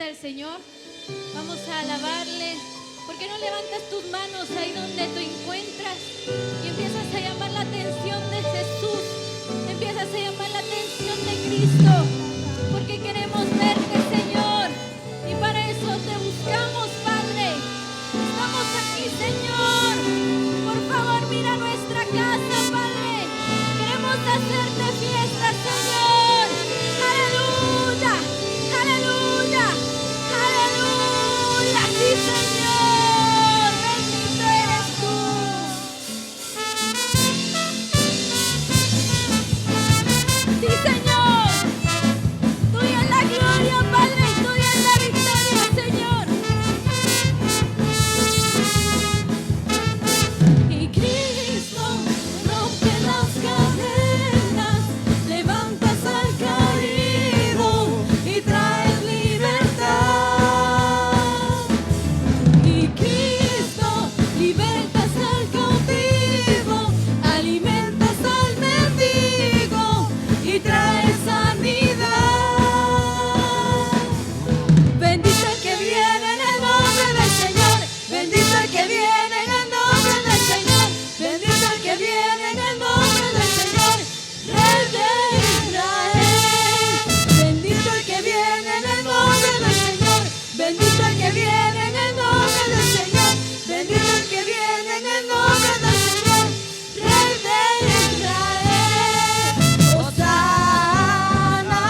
al Señor. Vamos a alabarle. ¿Por qué no levantas tus manos ahí donde te encuentras y empiezas a llamar la atención de Jesús? Empiezas a llamar la atención de Cristo, porque queremos verte, Señor, y para eso te buscamos, Padre. Estamos aquí, Señor. Por favor, mira nuestra casa, Padre. Queremos hacerte fiesta, Señor. Aleluya, aleluya, aleluya. Sí, Señor, bendito eres tú. Sí, Señor. Tuya es la gloria, Padre, y tuya es la victoria, Señor. Y Cristo rompe las cadenas, levantas al caído y traes libertad. Y Cristo libertas al cautivo, alimentas al mendigo y traes sanidad. Bendito el que viene en el nombre del Señor, bendito el que viene en el nombre del Señor, bendito el que viene en el nombre del Señor, Rey de Israel. Bendito el que viene en el nombre del Señor, bendito el que viene en el nombre del Señor, bendito el que viene en el nombre del Señor, Rey de Israel. Hosana,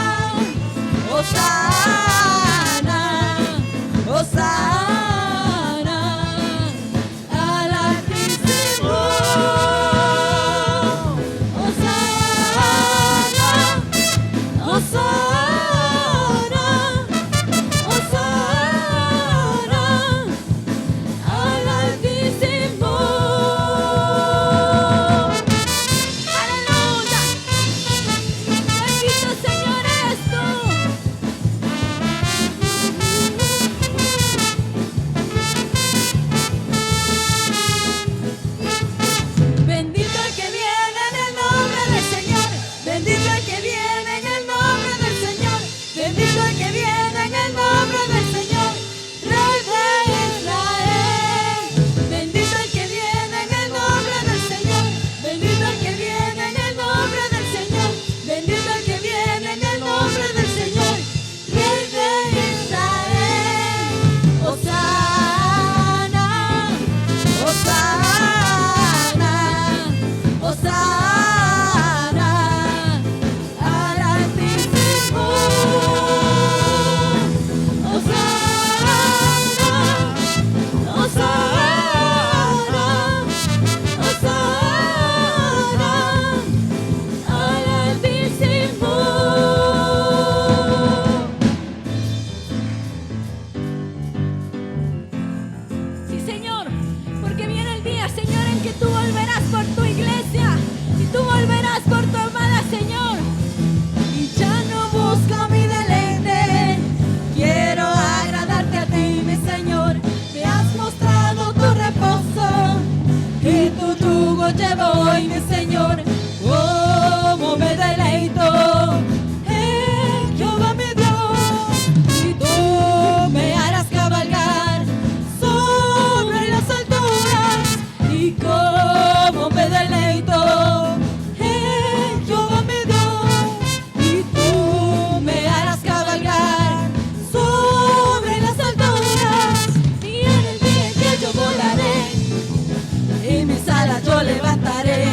Hosana, Hosana, al Altísimo. Hosana, Hosana, Hosana, al Altísimo. Aleluya. Bendito Señor eres tú. Bendito el que viene en el nombre del Señor, bendito el que viene en el nombre del Señor, bendito el que viene en el nombre del Señor, Rey de Israel. Bendito el que viene en el nombre del Señor, bendito el que viene en el nombre del Señor, bendito el que viene en el nombre del Señor, Rey de Israel. Hosana, Hosana, Hosana, al Altísimo. Hosana, Hosana, Hosana, al Altísimo. Sí, Señor, porque viene el día, Señor, en que tú volverás por tu iglesia y tú volverás por tu amada, Señor. Y ya no busco mi deleite, quiero agradarte a ti, mi Señor. Me has mostrado tu reposo y tu yugo llevo hoy, mi Señor. Cómo me deleito en Jehová mi Dios, y tú me harás cabalgar sobre las alturas. Y cómo me deleito en Jehová mi Dios, y tú me harás cabalgar sobre las alturas. Y en el día en que yo volaré, y mis alas yo levantaré.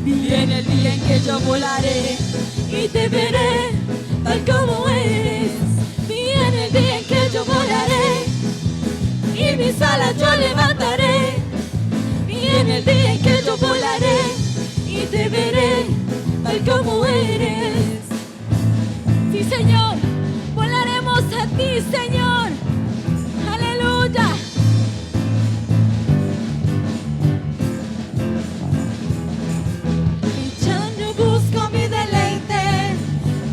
Y en el día en que yo volaré y te veré tal como eres. Y en el día en que yo volaré y mis alas yo levantaré. Y en el día en que yo volaré y te veré tal como eres. Sí, Señor, volaremos a ti, Señor. Aleluya. Y ya no busco mi deleite,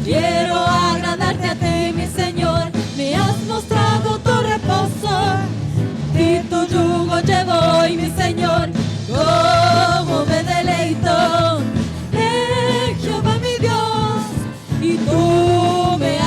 quiero agradarte a ti, mi Señor. Me has mostrado tu reposo y tu yugo llevo hoy, mi Señor. Cómo me deleito en Jehová mi Dios, y tú me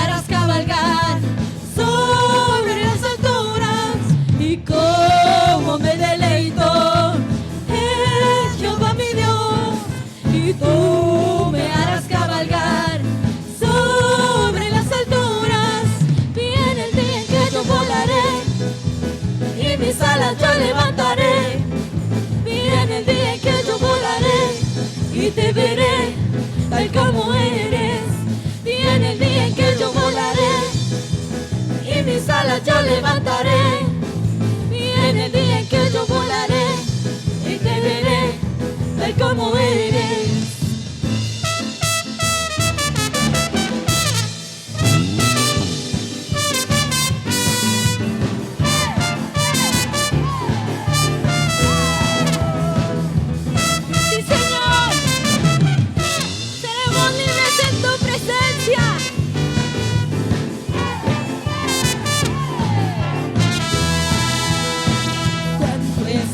como eres. Viene el día en que yo volaré y mis alas yo levantaré. Viene el día en que yo volaré y te veré tal como eres.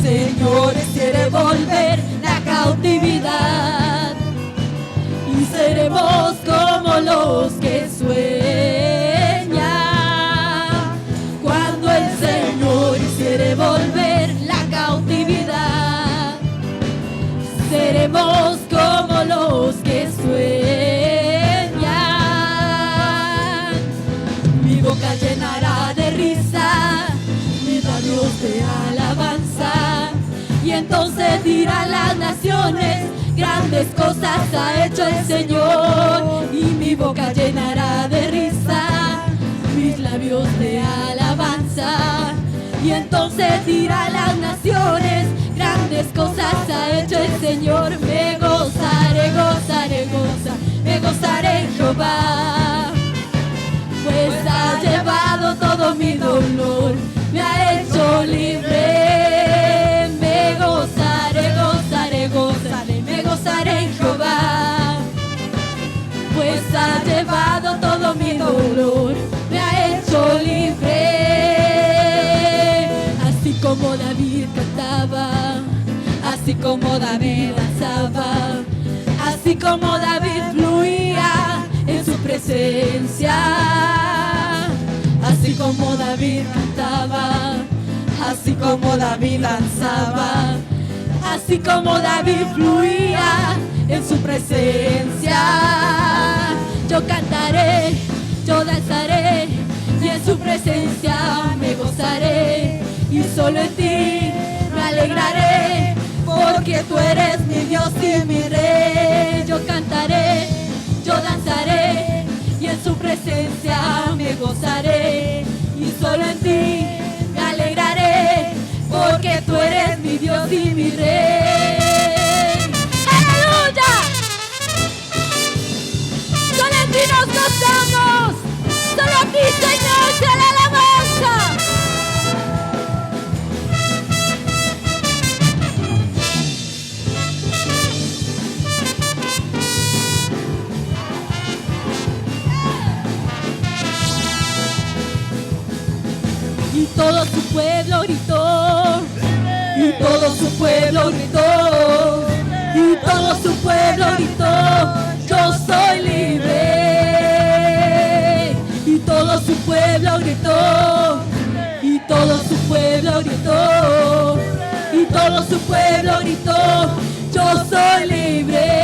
Señores, quiere volver la cautividad y seremos como los que sueñan. Cuando el Señor quiere volver la cautividad, seremos como los que sueñan. Mi boca llenará de risa, mis labios de alabanza. Y entonces dirán las naciones, grandes cosas ha hecho el Señor. Y mi boca llenará de risa, mis labios de alabanza. Y entonces dirán las naciones, grandes cosas ha hecho el Señor. Me gozaré, gozaré, gozaré, me gozaré en Jehová, pues ha llevado todo mi dolor, me ha hecho libre. Me gozaré en Jehová, pues ha llevado todo mi dolor, me ha hecho libre. Así como David cantaba, así como David danzaba, así como David fluía en su presencia, así como David cantaba, así como David danzaba, así como David fluía en su presencia. Yo cantaré, yo danzaré, y en su presencia me gozaré. Y solo en ti me alegraré, porque tú eres mi Dios y mi Rey. Yo cantaré, yo danzaré, y en su presencia me gozaré. Y solo en ti me alegraré, porque tú eres mi Dios y mi Rey. ¡Aleluya! Solo en ti nos gozamos, solo a ti, Señor, sea la alabanza. Y todo su pueblo gritó, y todo su pueblo gritó, y todo su pueblo gritó, yo soy libre. Y todo su pueblo gritó, y todo su pueblo gritó, y todo su pueblo gritó, yo soy libre.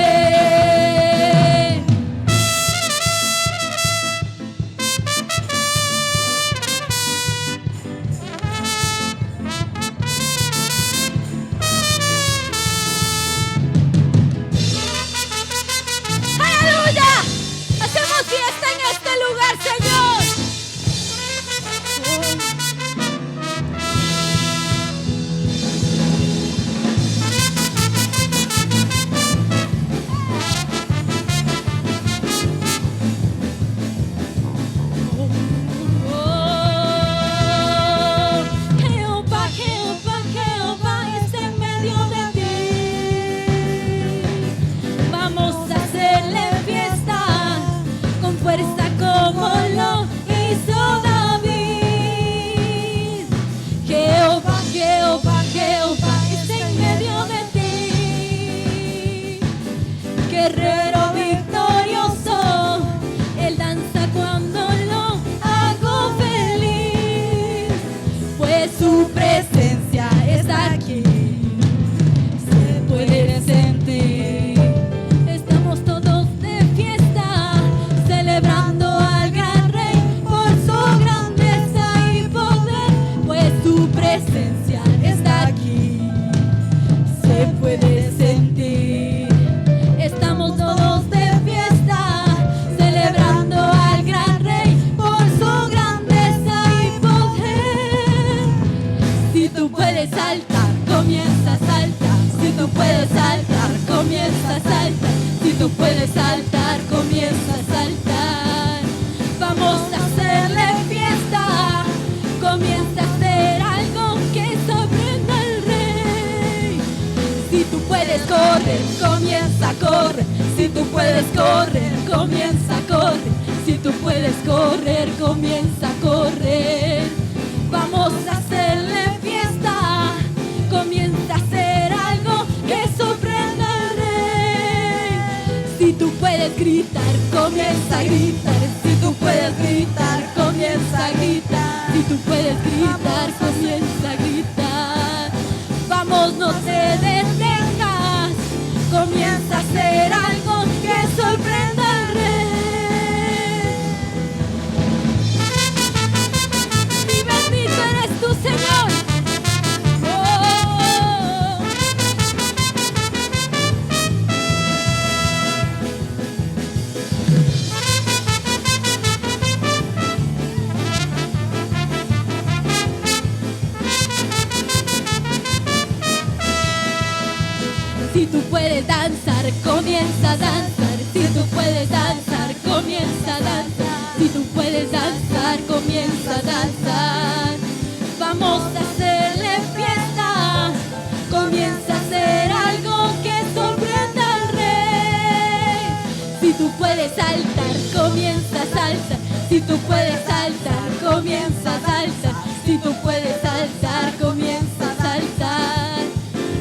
Fiesta en este lugar, Señor. corre, si tú puedes correr, comienza a correr. Si tú puedes correr, comienza a correr. Vamos a hacerle fiesta, comienza a hacer algo que sorprenda al rey. Si tú puedes gritar, comienza a gritar. Si tú puedes gritar, comienza a gritar. Si tú puedes gritar, comienza a gritar. Vamos, no te detengas, comienza a hacer algo que sorprenda al rey. Y bendito eres tú, Señor. Oh. Si tú puedes danzar, comienza a danzar. Si tú puedes danzar, comienza a danzar. Si tú puedes danzar, comienza a danzar. Vamos a hacerle fiesta, comienza a hacer algo que sorprenda al rey. Si tú puedes saltar, comienza a saltar. Si tú puedes saltar, comienza a saltar. Si tú puedes saltar, comienza a saltar.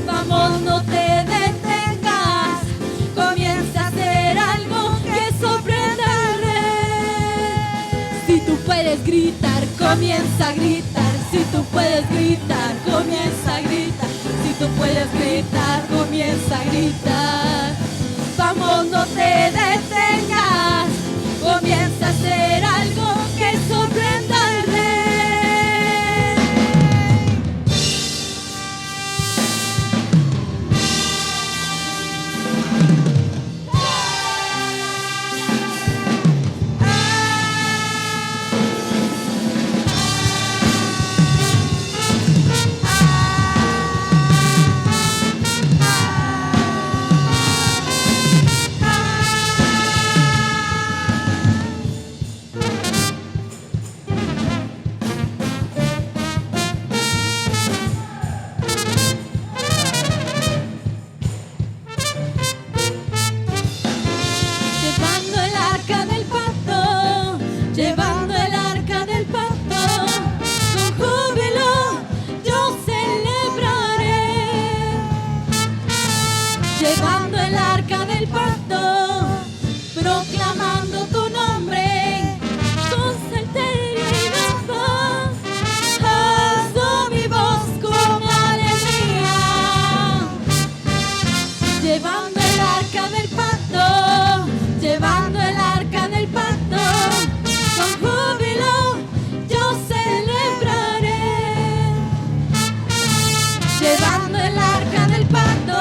Vamos, no te detengas, comienza a hacer algo que sorprenda al rey. Si tú puedes gritar, comienza a gritar. Si tú puedes gritar, comienza a gritar. Si tú puedes gritar, comienza a gritar. Vamos, no te detengas, comienza a hacer algo que sorprenda al rey. Llevando el arca del pacto, con júbilo yo celebraré. Llevando el arca del pacto, proclamando tu nombre, con salterio y danza, alzo mi voz con alegría. Llevando el arca del pacto, llevando el arca del pacto, con júbilo yo celebraré. Llevando el arca del pacto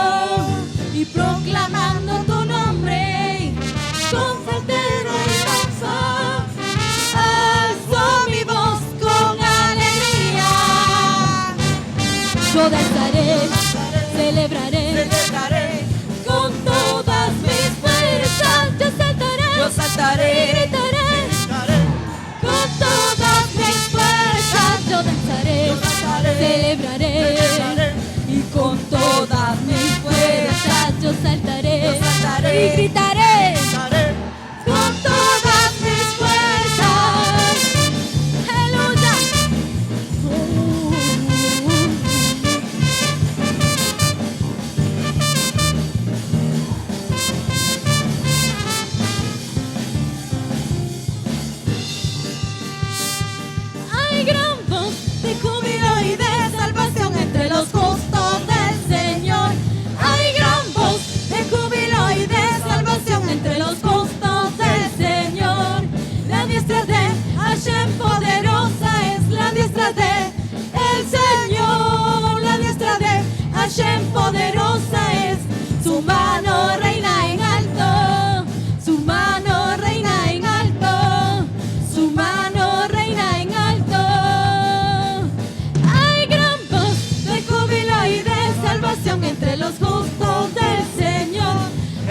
y proclamando tu nombre, con saltero y danza, alzo mi voz con alegría. Yo danzaré, celebraré, con todas mis fuerzas. Yo saltaré, y gritaré. Con todas mis fuerzas yo danzaré, celebraré, y con todas mis fuerzas yo saltaré, y gritaré. Con todas mis fuerzas, aleluya. Hay gran voz de júbilo y de salvación entre los justos del Señor. Hay gran voz de júbilo y de salvación entre los justos del Señor. La diestra de Hashem poderosa es la diestra de el Señor. La diestra de Hashem poderosa es, su mano reina en alto, su mano reina en alto, su mano reina en alto. Hay gran voz de júbilo y de salvación entre los justos del Señor.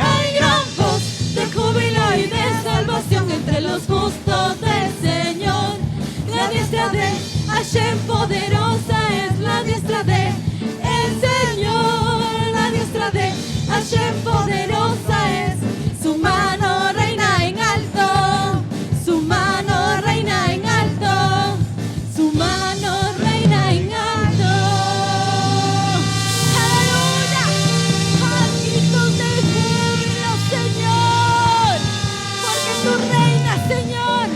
Hay gran voz de júbilo y de salvación entre los justos del Señor. La diestra de Hashem poderosa es la diestra de el Señor. La diestra de noche poderosa es, su mano reina en alto, su mano reina en alto, su mano reina en alto. Aleluya, gritos de júbilo, Señor, porque tú reinas, Señor,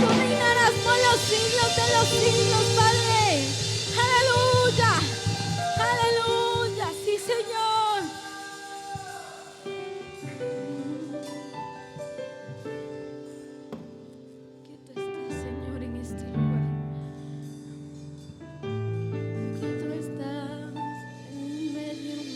tú reinarás por los siglos de los siglos, Padre. Aleluya, aleluya, sí, Señor. Quieto estás, Señor, en este lugar. Quieto estás en medio de mí.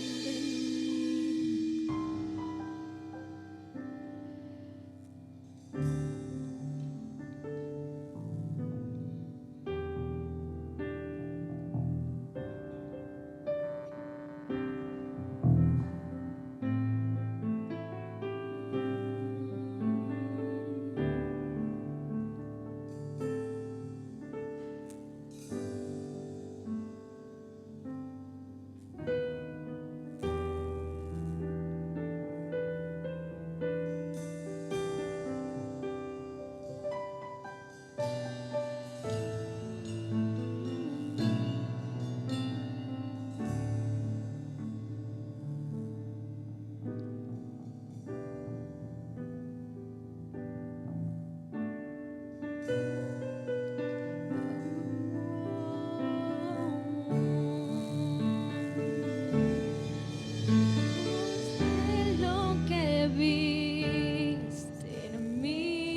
Lo que viste en mí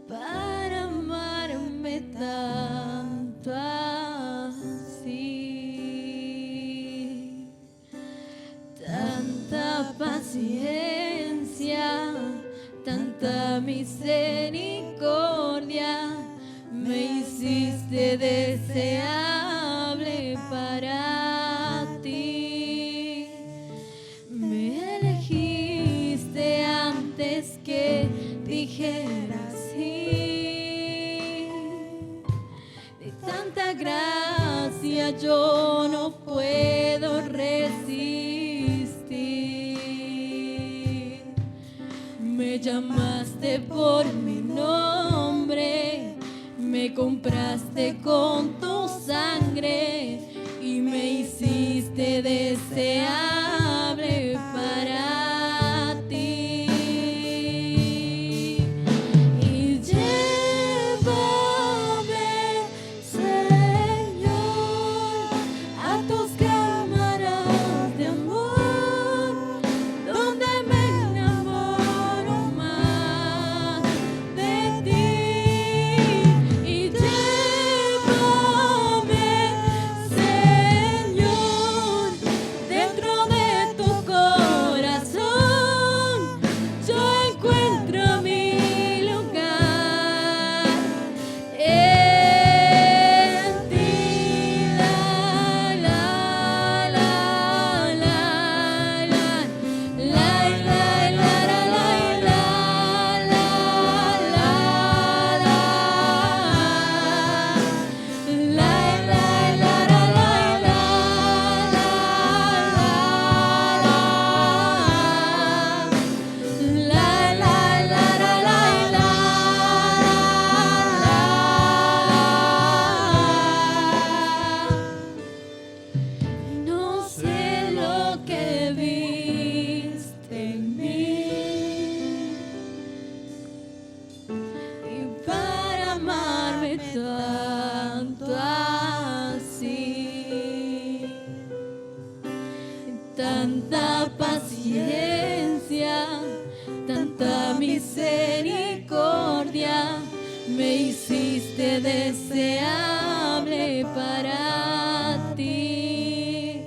para amarme tanto así, tanta paciencia, tanta misericordia, me hiciste deseable para ti. Me elegiste antes que dijera sí. De tanta gracia yo no puedo resistir. Me llamaste por mi nombre, me compraste con tu sangre y me hiciste deseable para ti. Y llévame, Señor, a tus cámaras de amor, donde me enamoro más de ti. Y llévame, Señor, dentro de tu corazón, yo encuentro mi lugar en ti. La, la, la, la, la, la, la, la, la, no sé lo que viste en mí y para amarme tanto así, tanta paciencia, tanta misericordia, me hiciste deseable para ti.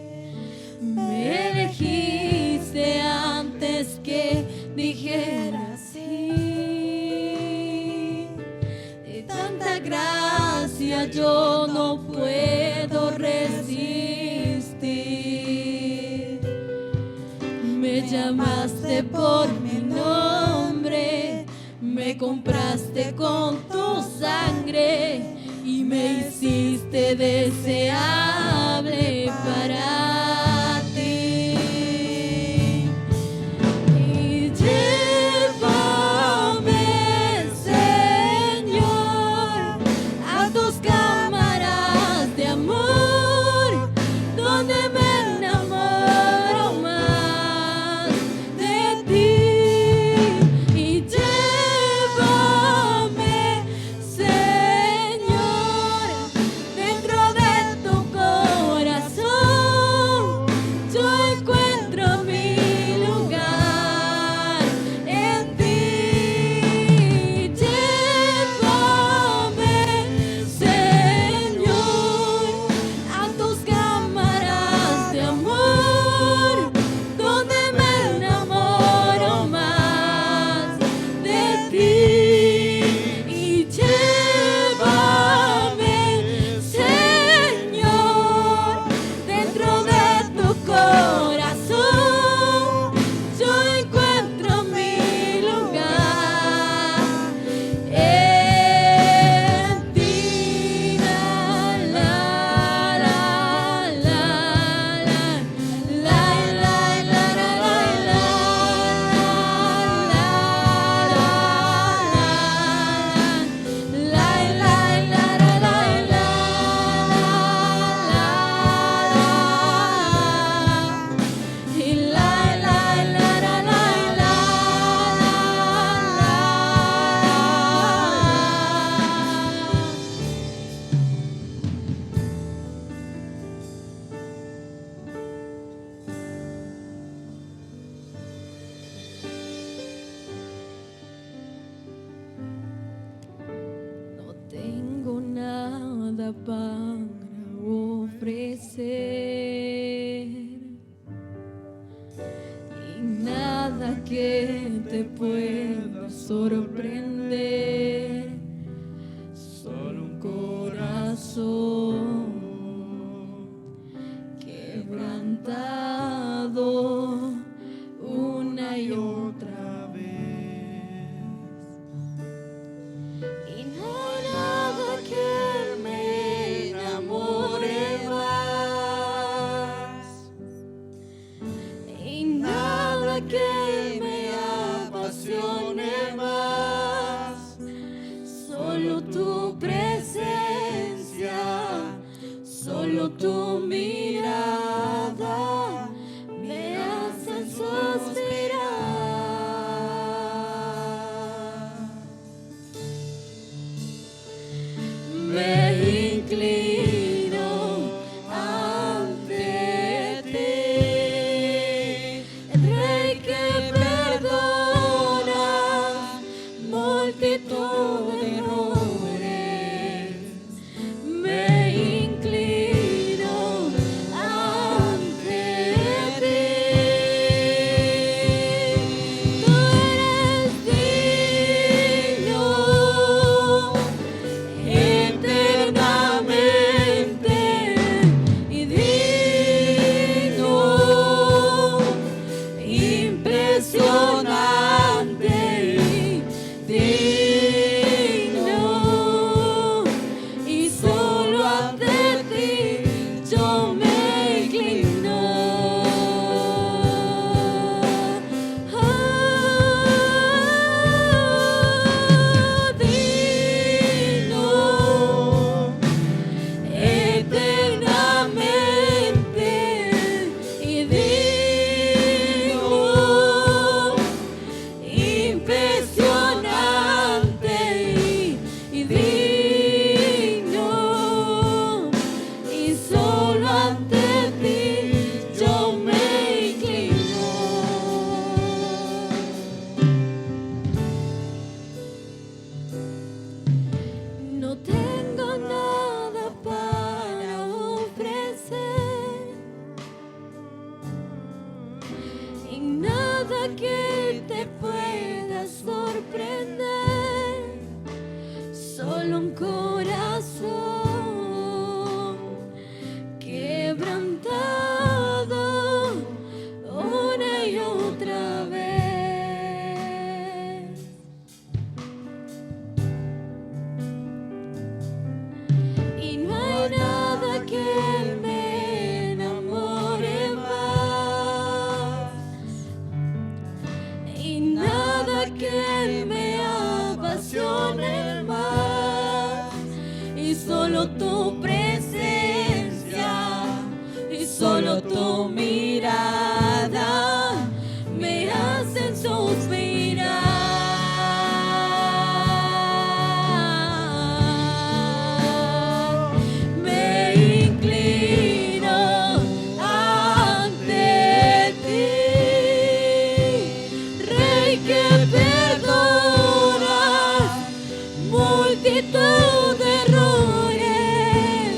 Me elegiste antes que dijera sí. De tanta gracia yo no puedo resistir. Me llamaste por mi nombre, me compraste con tu sangre y me hiciste deseable para nada que te pueda sorprender, solo un corazón quebrantado una y otra vez. Y no hay nada que me enamore más, y nada que me apasione más, solo tu presencia, solo tu mirada me hacen suspirar. Me inclino ante ti, el Rey que perdona multitud de errores. Me inclino ante ti. Tú eres digno eternamente y digno, impresionante y digno, y solo ante ti yo me inclino. Digno eternamente y digno, impresionante y digno, y solo ante ti yo me inclino. No tengo nada para ofrecer, y nada que te pueda sorprender, solo un corazón quebrantado una y otra vez. Y no hay nada que me enamore más, y nada que me apasione más, y solo tu presencia, y solo tu mirada me hacen suspirar. Me inclino ante ti, Rey que perdona multitud de errores.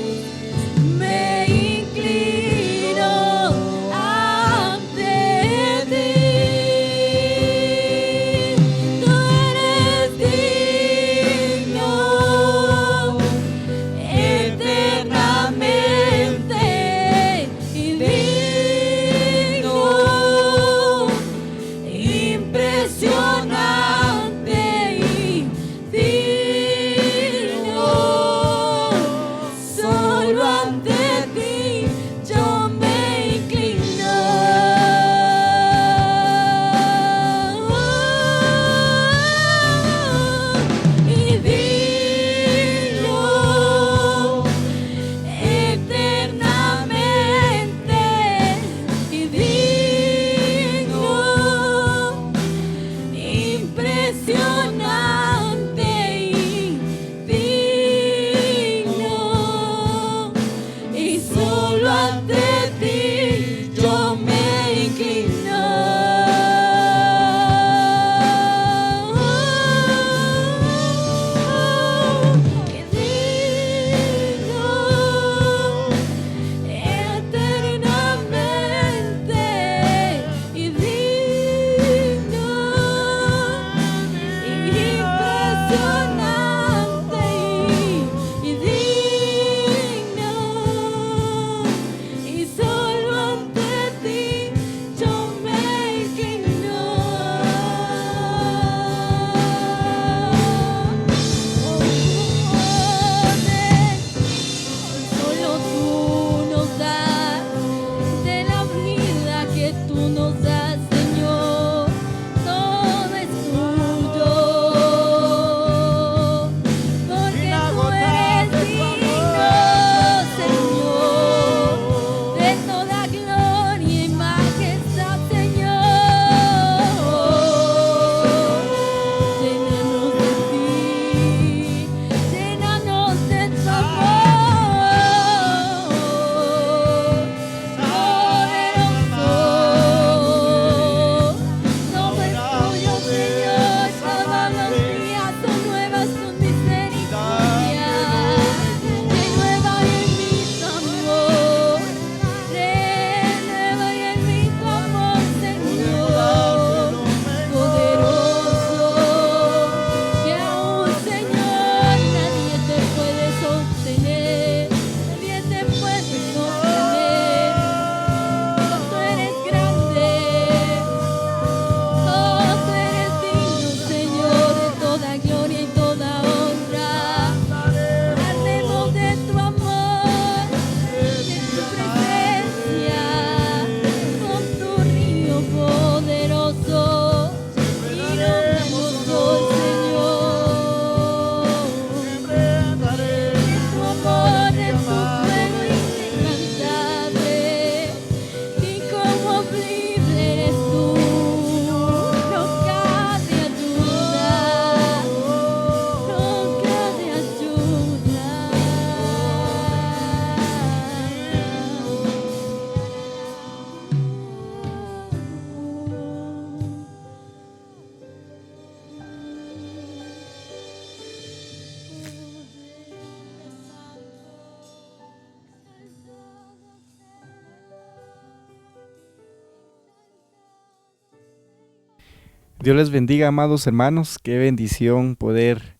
Dios les bendiga, amados hermanos. Qué bendición poder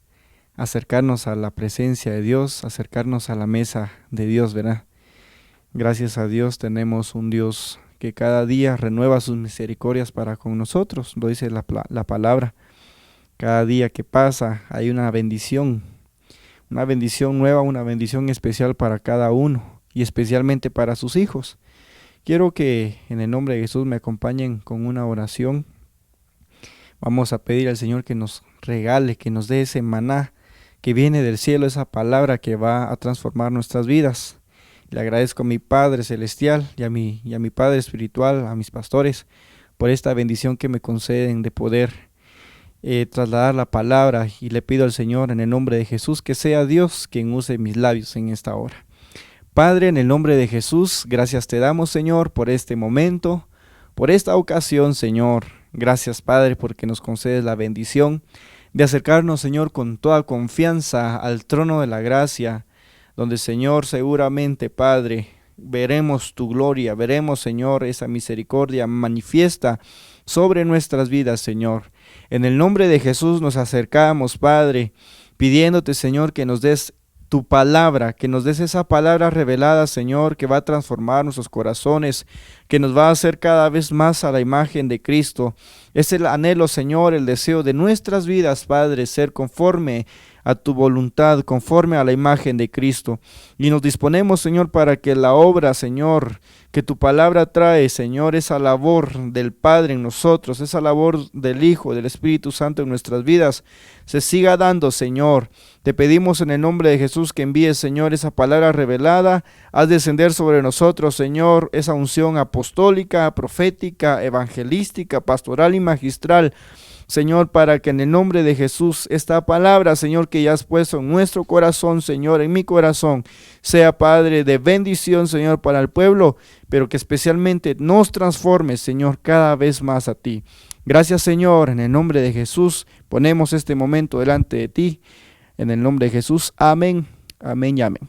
acercarnos a la presencia de Dios, acercarnos a la mesa de Dios, ¿verdad? Gracias a Dios tenemos un Dios que cada día renueva sus misericordias para con nosotros, lo dice la palabra. Cada día que pasa hay una bendición nueva, una bendición especial para cada uno y especialmente para sus hijos. Quiero que en el nombre de Jesús me acompañen con una oración. Vamos a pedir al Señor que nos regale, que nos dé ese maná que viene del cielo, esa palabra que va a transformar nuestras vidas. Le agradezco a mi Padre Celestial y a mi Padre Espiritual, a mis pastores, por esta bendición que me conceden de poder trasladar la palabra, y le pido al Señor en el nombre de Jesús que sea Dios quien use mis labios en esta hora. Padre, en el nombre de Jesús, gracias te damos, Señor, por este momento, por esta ocasión, Señor. Gracias, Padre, porque nos concedes la bendición de acercarnos, Señor, con toda confianza al trono de la gracia, donde, Señor, seguramente, Padre, veremos tu gloria, veremos, Señor, esa misericordia manifiesta sobre nuestras vidas, Señor. En el nombre de Jesús nos acercamos, Padre, pidiéndote, Señor, que nos des tu palabra, que nos des esa palabra revelada, Señor, que va a transformar nuestros corazones, que nos va a hacer cada vez más a la imagen de Cristo. Es el anhelo, Señor, el deseo de nuestras vidas, Padre, ser conforme a tu voluntad, conforme a la imagen de Cristo. Y nos disponemos, Señor, para que la obra, Señor, que tu palabra trae, Señor, esa labor del Padre en nosotros, esa labor del Hijo, del Espíritu Santo en nuestras vidas, se siga dando, Señor. Te pedimos en el nombre de Jesús que envíes, Señor, esa palabra revelada. Haz descender sobre nosotros, Señor, esa unción apostólica, profética, evangelística, pastoral y magistral, Señor, para que en el nombre de Jesús esta palabra, Señor, que ya has puesto en nuestro corazón, Señor, en mi corazón, sea, Padre, de bendición, Señor, para el pueblo, pero que especialmente nos transforme, Señor, cada vez más a ti. Gracias, Señor, en el nombre de Jesús ponemos este momento delante de ti, en el nombre de Jesús, amén, amén y amén.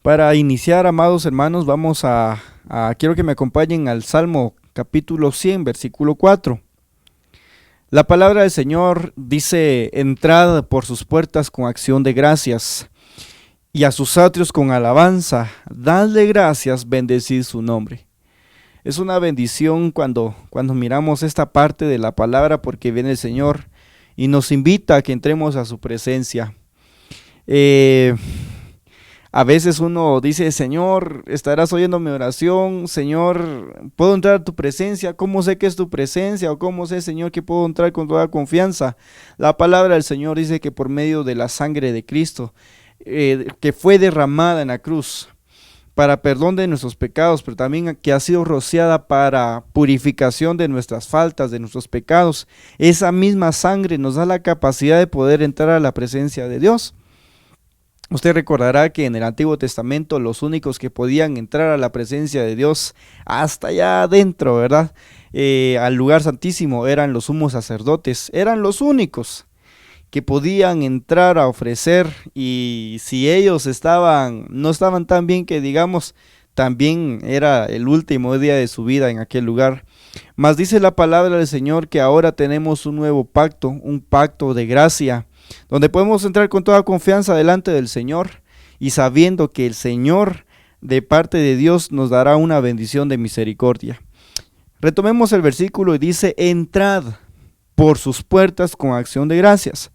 Para iniciar, amados hermanos, vamos quiero que me acompañen al Salmo capítulo 100, versículo 4. La palabra del Señor dice: entrad por sus puertas con acción de gracias, y a sus atrios con alabanza, dadle gracias, bendecid su nombre. Es una bendición cuando miramos esta parte de la palabra, porque viene el Señor y nos invita a que entremos a su presencia. A veces uno dice: Señor, estarás oyendo mi oración, Señor, ¿puedo entrar a tu presencia? ¿Cómo sé que es tu presencia? ¿O cómo sé, Señor, que puedo entrar con toda confianza? La palabra del Señor dice que por medio de la sangre de Cristo, que fue derramada en la cruz para perdón de nuestros pecados, pero también que ha sido rociada para purificación de nuestras faltas, de nuestros pecados, esa misma sangre nos da la capacidad de poder entrar a la presencia de Dios. Usted recordará que en el Antiguo Testamento los únicos que podían entrar a la presencia de Dios hasta allá adentro, ¿verdad? Al lugar santísimo, eran los sumos sacerdotes, eran los únicos que podían entrar a ofrecer, y si ellos no estaban tan bien que digamos, también era el último día de su vida en aquel lugar. Mas dice la palabra del Señor que ahora tenemos un nuevo pacto, un pacto de gracia, donde podemos entrar con toda confianza delante del Señor y sabiendo que el Señor de parte de Dios nos dará una bendición de misericordia. Retomemos el versículo y dice: entrad por sus puertas con acción de gracias.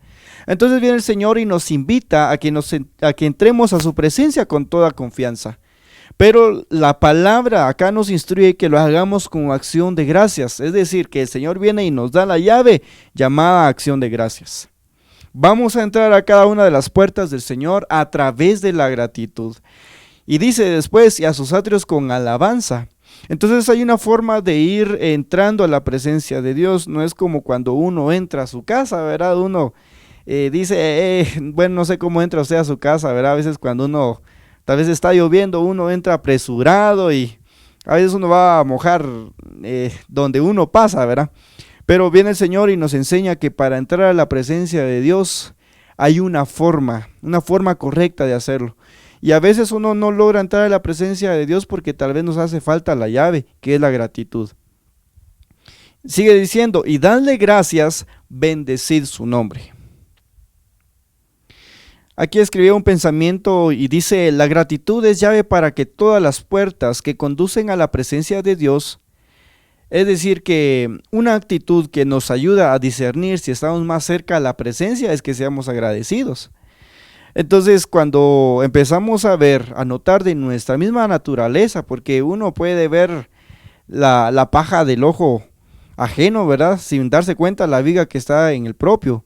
Entonces viene el Señor y nos invita a que entremos a su presencia con toda confianza. Pero la palabra acá nos instruye que lo hagamos con acción de gracias, es decir, que el Señor viene y nos da la llave llamada acción de gracias. Vamos a entrar a cada una de las puertas del Señor a través de la gratitud. Y dice después: y a sus atrios con alabanza. Entonces hay una forma de ir entrando a la presencia de Dios. No es como cuando uno entra a su casa, ¿verdad? Uno dice, bueno, no sé cómo entra usted a su casa, ¿verdad? A veces cuando uno, tal vez está lloviendo, uno entra apresurado y a veces uno va a mojar donde uno pasa, ¿verdad? Pero viene el Señor y nos enseña que para entrar a la presencia de Dios hay una forma correcta de hacerlo. Y a veces uno no logra entrar a la presencia de Dios porque tal vez nos hace falta la llave, que es la gratitud. Sigue diciendo, y dadle gracias, bendecid su nombre. Aquí escribió un pensamiento y dice, la gratitud es llave para que todas las puertas que conducen a la presencia de Dios, es decir, que una actitud que nos ayuda a discernir si estamos más cerca a la presencia es que seamos agradecidos. Entonces, cuando empezamos a ver, a notar de nuestra misma naturaleza, porque uno puede ver la paja del ojo ajeno, ¿verdad? Sin darse cuenta la viga que está en el propio.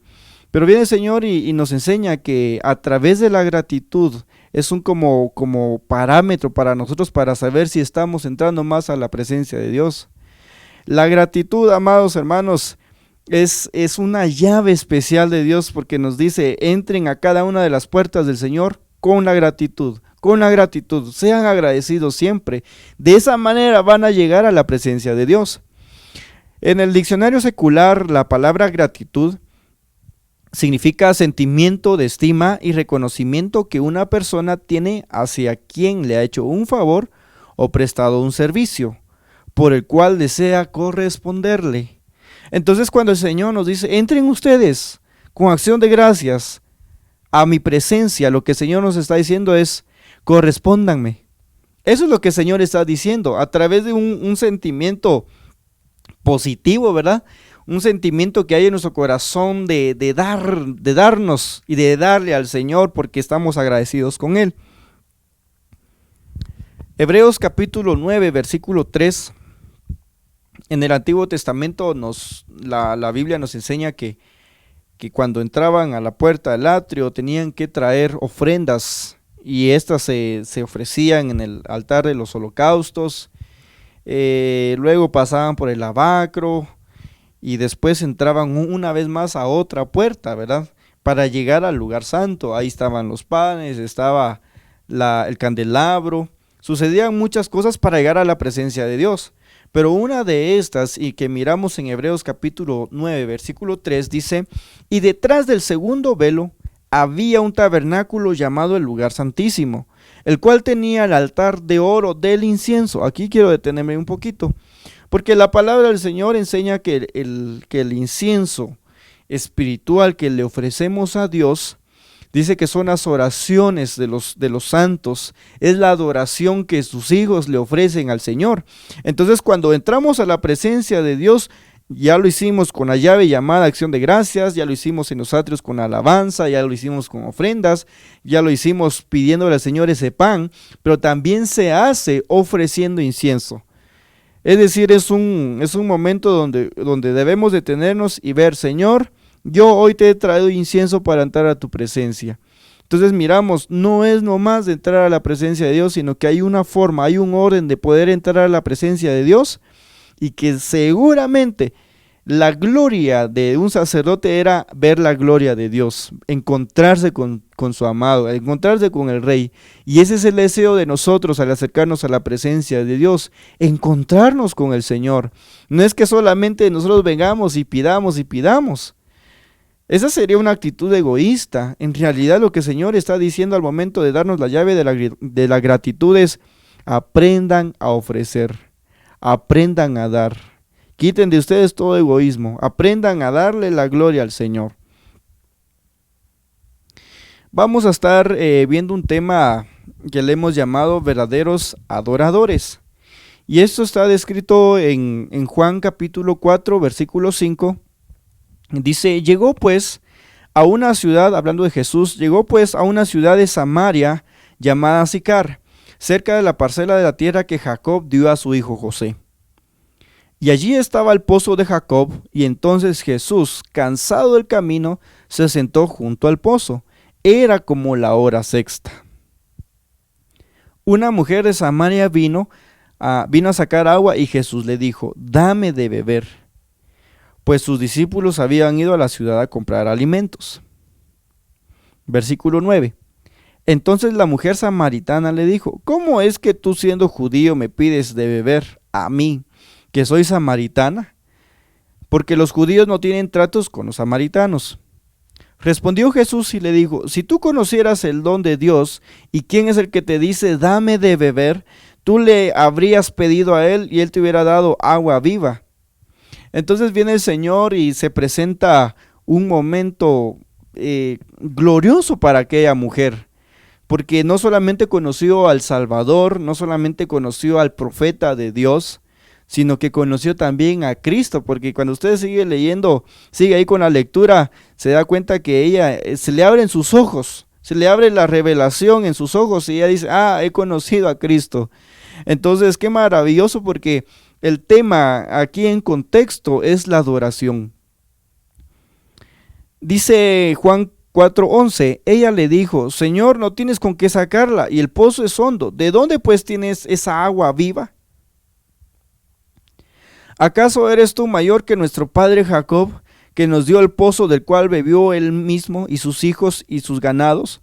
Pero viene el Señor y nos enseña que a través de la gratitud es un como parámetro para nosotros para saber si estamos entrando más a la presencia de Dios. La gratitud, amados hermanos, es una llave especial de Dios porque nos dice, entren a cada una de las puertas del Señor con la gratitud, sean agradecidos siempre. De esa manera van a llegar a la presencia de Dios. En el diccionario secular, la palabra gratitud significa sentimiento de estima y reconocimiento que una persona tiene hacia quien le ha hecho un favor o prestado un servicio, por el cual desea corresponderle. Entonces, cuando el Señor nos dice, entren ustedes con acción de gracias a mi presencia, lo que el Señor nos está diciendo es, correspóndanme. Eso es lo que el Señor está diciendo, a través de un sentimiento positivo, ¿verdad? Un sentimiento que hay en nuestro corazón de darnos y de darle al Señor porque estamos agradecidos con Él. Hebreos capítulo 9, versículo 3. En el Antiguo Testamento la Biblia nos enseña que cuando entraban a la puerta del atrio tenían que traer ofrendas y estas se ofrecían en el altar de los holocaustos. Luego pasaban por el lavacro y después entraban una vez más a otra puerta, ¿verdad? Para llegar al lugar santo. Ahí estaban los panes, estaba el candelabro. Sucedían muchas cosas para llegar a la presencia de Dios. Pero una de estas, y que miramos en Hebreos capítulo 9, versículo 3, dice, y detrás del segundo velo había un tabernáculo llamado el lugar santísimo, el cual tenía el altar de oro del incienso. Aquí quiero detenerme un poquito, porque la palabra del Señor enseña que el incienso espiritual que le ofrecemos a Dios, dice que son las oraciones de los santos, es la adoración que sus hijos le ofrecen al Señor. Entonces, cuando entramos a la presencia de Dios, ya lo hicimos con la llave llamada acción de gracias, ya lo hicimos en los atrios con alabanza, ya lo hicimos con ofrendas, ya lo hicimos pidiéndole al Señor ese pan, pero también se hace ofreciendo incienso. Es decir, es un momento donde debemos detenernos y ver, Señor, yo hoy te he traído incienso para entrar a tu presencia. Entonces miramos, no es nomás de entrar a la presencia de Dios, sino que hay una forma, hay un orden de poder entrar a la presencia de Dios y que seguramente la gloria de un sacerdote era ver la gloria de Dios, encontrarse con su amado, encontrarse con el Rey. Y ese es el deseo de nosotros al acercarnos a la presencia de Dios, encontrarnos con el Señor. No es que solamente nosotros vengamos y pidamos. Esa sería una actitud egoísta. En realidad lo que el Señor está diciendo al momento de darnos la llave de la gratitud es: aprendan a ofrecer, aprendan a dar. Quiten de ustedes todo egoísmo, aprendan a darle la gloria al Señor. Vamos a estar viendo un tema que le hemos llamado verdaderos adoradores. Y esto está descrito en Juan capítulo 4, versículo 5. Dice, llegó pues a una ciudad, hablando de Jesús, llegó pues a una ciudad de Samaria llamada Sicar, cerca de la parcela de la tierra que Jacob dio a su hijo José. Y allí estaba el pozo de Jacob, y entonces Jesús, cansado del camino, se sentó junto al pozo. Era como la hora sexta. Una mujer de Samaria vino a sacar agua, y Jesús le dijo, dame de beber, pues sus discípulos habían ido a la ciudad a comprar alimentos. Versículo 9. Entonces la mujer samaritana le dijo, ¿cómo es que tú siendo judío me pides de beber a mí, que soy samaritana? Porque los judíos no tienen tratos con los samaritanos. Respondió Jesús y le dijo, si tú conocieras el don de Dios y quién es el que te dice dame de beber, tú le habrías pedido a él y él te hubiera dado agua viva. Entonces viene el Señor y se presenta un momento glorioso para aquella mujer, porque no solamente conoció al Salvador, no solamente conoció al profeta de Dios, sino que conoció también a Cristo, porque cuando usted sigue leyendo, sigue ahí con la lectura, se da cuenta que ella se le abren sus ojos, se le abre la revelación en sus ojos y ella dice, he conocido a Cristo. Entonces, qué maravilloso, porque el tema aquí en contexto es la adoración. Dice Juan 4:11, ella le dijo, Señor, no tienes con qué sacarla y el pozo es hondo, ¿de dónde pues tienes esa agua viva? ¿Acaso eres tú mayor que nuestro padre Jacob, que nos dio el pozo del cual bebió él mismo y sus hijos y sus ganados?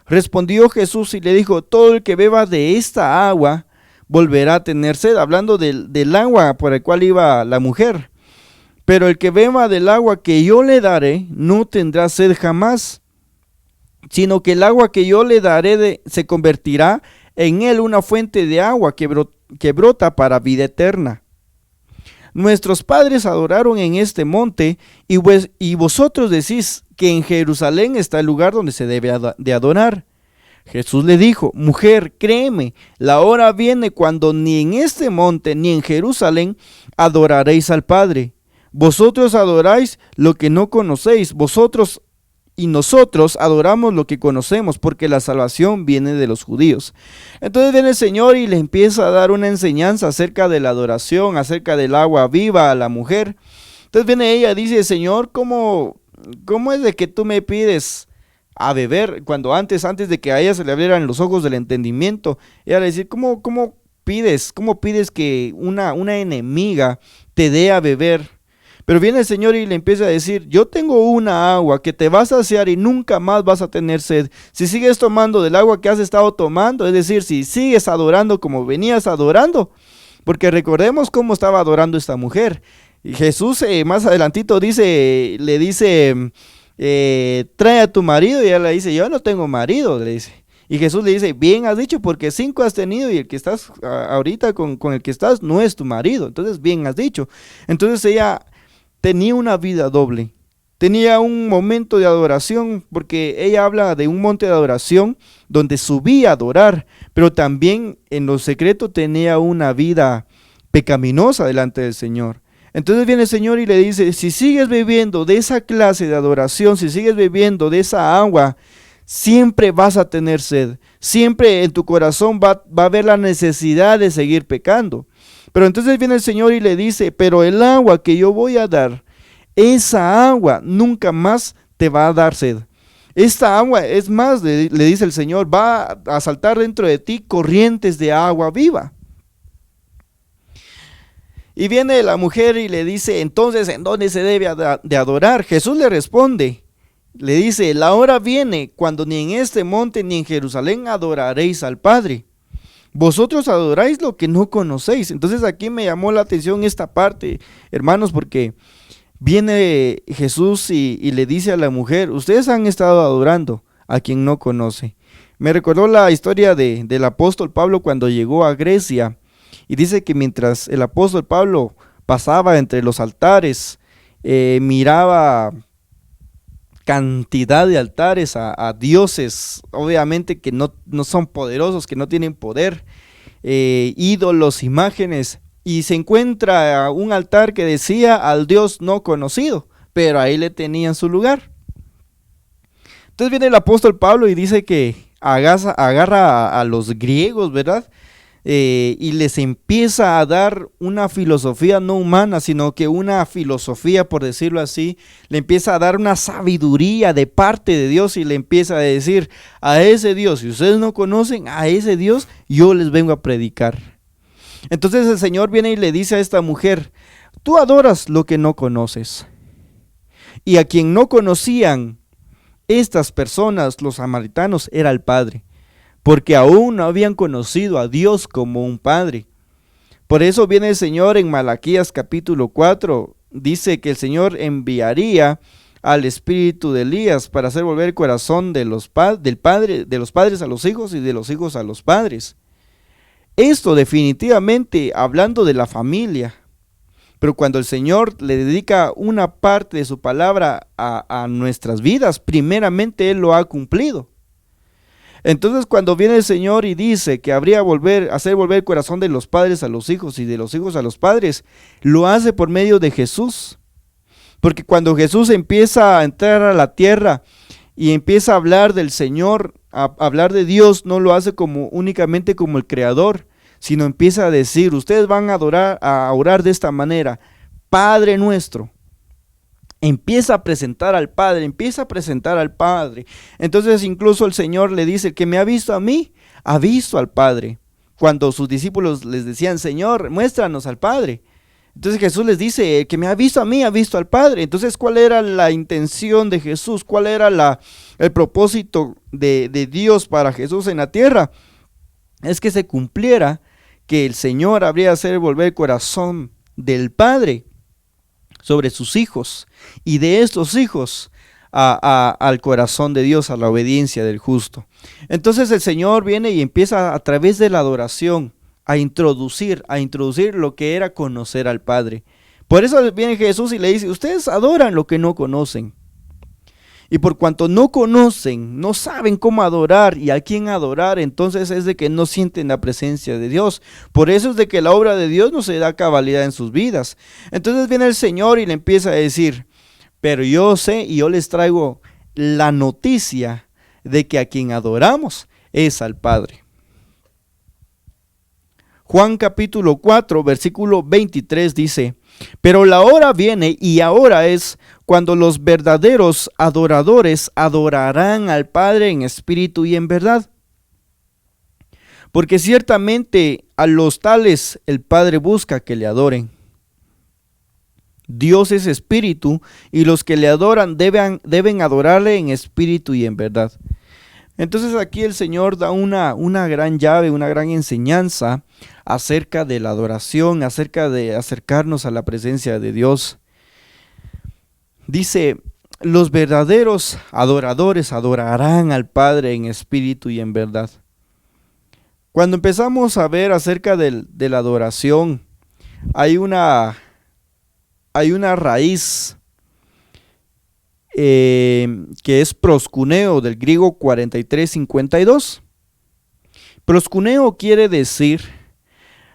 Respondió Jesús y le dijo, todo el que beba de esta agua volverá a tener sed, hablando del agua por el cual iba la mujer. Pero el que beba del agua que yo le daré no tendrá sed jamás, sino que el agua que yo le daré se convertirá en él una fuente de agua que brota para vida eterna. Nuestros padres adoraron en este monte y vosotros decís que en Jerusalén está el lugar donde se debe de adorar. Jesús le dijo, mujer, créeme, la hora viene cuando ni en este monte ni en Jerusalén adoraréis al Padre. Vosotros adoráis lo que no conocéis, vosotros y nosotros adoramos lo que conocemos, porque la salvación viene de los judíos. Entonces viene el Señor y le empieza a dar una enseñanza acerca de la adoración, acerca del agua viva a la mujer. Entonces viene ella y dice, Señor, ¿cómo es de que tú me pides a beber? Cuando antes de que a ella se le abrieran los ojos del entendimiento, ella le dice, ¿cómo pides que una enemiga te dé a beber? Pero viene el Señor y le empieza a decir, yo tengo una agua que te va a saciar y nunca más vas a tener sed. Si sigues tomando del agua que has estado tomando, es decir, si sigues adorando como venías adorando, porque recordemos cómo estaba adorando esta mujer. Y Jesús más adelantito le dice, trae a tu marido, y ella le dice, yo no tengo marido, le dice. Y Jesús le dice, bien has dicho, porque 5 has tenido y el que estás ahorita con el que estás no es tu marido. Entonces, bien has dicho. Entonces ella tenía una vida doble, tenía un momento de adoración, porque ella habla de un monte de adoración donde subía a adorar, pero también en lo secreto tenía una vida pecaminosa delante del Señor. Entonces viene el Señor y le dice, si sigues bebiendo de esa clase de adoración, si sigues bebiendo de esa agua, siempre vas a tener sed, siempre en tu corazón va a haber la necesidad de seguir pecando. Pero entonces viene el Señor y le dice, pero el agua que yo voy a dar, esa agua nunca más te va a dar sed. Esta agua, es más, le dice el Señor, va a saltar dentro de ti corrientes de agua viva. Y viene la mujer y le dice, entonces, ¿en dónde se debe de adorar? Jesús le responde, le dice, la hora viene cuando ni en este monte ni en Jerusalén adoraréis al Padre. Vosotros adoráis lo que no conocéis. Entonces aquí me llamó la atención esta parte, hermanos, porque viene Jesús y le dice a la mujer, ustedes han estado adorando a quien no conoce. Me recordó la historia del apóstol Pablo cuando llegó a Grecia, y dice que mientras el apóstol Pablo pasaba entre los altares, miraba cantidad de altares a dioses, obviamente que no son poderosos, que no tienen poder, ídolos, imágenes, y se encuentra un altar que decía al Dios no conocido, pero ahí le tenían su lugar. Entonces viene el apóstol Pablo y dice que agarra a los griegos, ¿verdad? Y les empieza a dar una filosofía no humana, sino que una filosofía, por decirlo así, le empieza a dar una sabiduría de parte de Dios y le empieza a decir a ese Dios, si ustedes no conocen a ese Dios, yo les vengo a predicar. Entonces el Señor viene y le dice a esta mujer, tú adoras lo que no conoces. Y a quien no conocían estas personas, los samaritanos, era el Padre, porque aún no habían conocido a Dios como un Padre. Por eso viene el Señor en Malaquías capítulo 4, dice que el Señor enviaría al espíritu de Elías para hacer volver el corazón de los padres a los hijos y de los hijos a los padres. Esto definitivamente hablando de la familia, Pero cuando el Señor le dedica una parte de su palabra a nuestras vidas, primeramente Él lo ha cumplido. Entonces cuando viene el Señor y dice que habría hacer volver el corazón de los padres a los hijos y de los hijos a los padres, lo hace por medio de Jesús. Porque cuando Jesús empieza a entrar a la tierra y empieza a hablar del Señor, a hablar de Dios, no lo hace únicamente como el Creador, sino empieza a decir, ustedes van a orar de esta manera, Padre nuestro. Empieza a presentar al Padre, Entonces incluso el Señor le dice, el que me ha visto a mí, ha visto al Padre. Cuando sus discípulos les decían, Señor, muéstranos al Padre. Entonces Jesús les dice, el que me ha visto a mí, ha visto al Padre. Entonces, ¿cuál era la intención de Jesús? ¿Cuál era el propósito de Dios para Jesús en la tierra? Es que se cumpliera que el Señor habría de hacer volver el corazón del Padre sobre sus hijos y de estos hijos al corazón de Dios, a la obediencia del justo. Entonces el Señor viene y empieza a través de la adoración a introducir lo que era conocer al Padre. Por eso viene Jesús y le dice, ustedes adoran lo que no conocen. Y por cuanto no conocen, no saben cómo adorar y a quién adorar, entonces es de que no sienten la presencia de Dios. Por eso es de que la obra de Dios no se da cabalidad en sus vidas. Entonces viene el Señor y le empieza a decir, pero yo sé y yo les traigo la noticia de que a quien adoramos es al Padre. Juan capítulo 4, versículo 23 dice, pero la hora viene y ahora es cuando los verdaderos adoradores adorarán al Padre en espíritu y en verdad. Porque ciertamente a los tales el Padre busca que le adoren. Dios es espíritu y los que le adoran deben adorarle en espíritu y en verdad. Entonces aquí el Señor da una gran llave, una gran enseñanza acerca de la adoración, acerca de acercarnos a la presencia de Dios. Dice, los verdaderos adoradores adorarán al Padre en espíritu y en verdad. Cuando empezamos a ver acerca de la adoración, hay una raíz que es proskuneo, del griego 43:52. Proskuneo quiere decir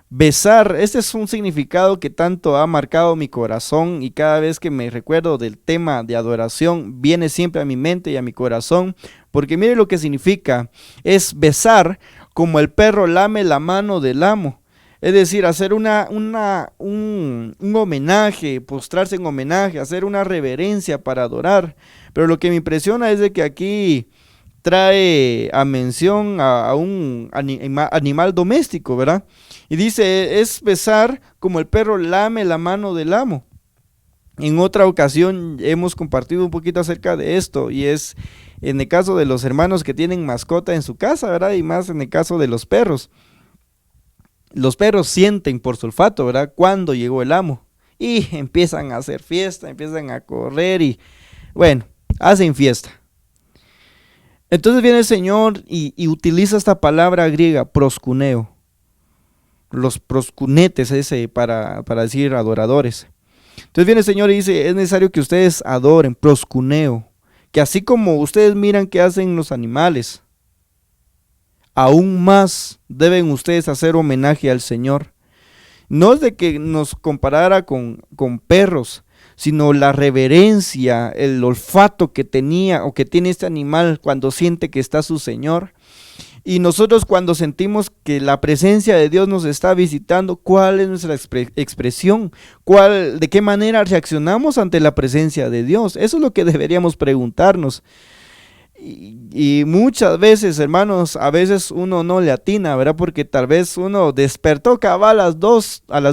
besar. Este es un significado que tanto ha marcado mi corazón y cada vez que me recuerdo del tema de adoración viene siempre a mi mente y a mi corazón, porque mire lo que significa, es besar como el perro lame la mano del amo. Es decir, hacer un homenaje, postrarse en homenaje, hacer una reverencia para adorar. Pero lo que me impresiona es de que aquí trae a mención a un animal doméstico, ¿verdad? Y dice, es besar como el perro lame la mano del amo. En otra ocasión hemos compartido un poquito acerca de esto, y es en el caso de los hermanos que tienen mascota en su casa, ¿verdad? Y más en el caso de los perros. Los perros sienten por su olfato, ¿verdad?, cuando llegó el amo, y empiezan a hacer fiesta, empiezan a correr y, bueno, hacen fiesta. Entonces viene el Señor y utiliza esta palabra griega, proskuneo, los proskunetes para decir adoradores. Entonces viene el Señor y dice, es necesario que ustedes adoren, proskuneo, que así como ustedes miran que hacen los animales, aún más deben ustedes hacer homenaje al Señor. No es de que nos comparara con perros, sino la reverencia, el olfato que tenía o que tiene este animal cuando siente que está su Señor. Y nosotros cuando sentimos que la presencia de Dios nos está visitando, ¿cuál es nuestra expresión? ¿De qué manera reaccionamos ante la presencia de Dios? Eso es lo que deberíamos preguntarnos. Y muchas veces, hermanos, a veces uno no le atina, ¿verdad? Porque tal vez uno despertó cabal a las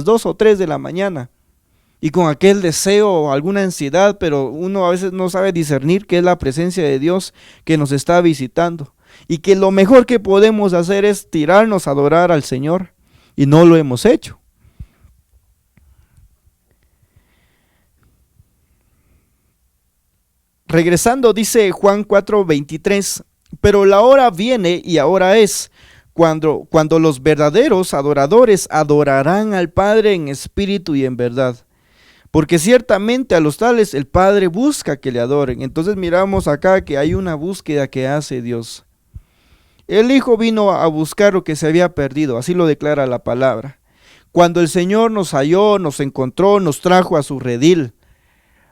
2 o 3 de la mañana y con aquel deseo, alguna ansiedad, pero uno a veces no sabe discernir qué es la presencia de Dios que nos está visitando, y que lo mejor que podemos hacer es tirarnos a adorar al Señor, y no lo hemos hecho. Regresando, dice Juan 4:23, pero la hora viene y ahora es cuando los verdaderos adoradores adorarán al Padre en espíritu y en verdad. porque ciertamente a los tales el Padre busca que le adoren. Entonces miramos acá que hay una búsqueda que hace Dios. El Hijo vino a buscar lo que se había perdido, así lo declara la palabra. Cuando el Señor nos halló, nos encontró, nos trajo a su redil,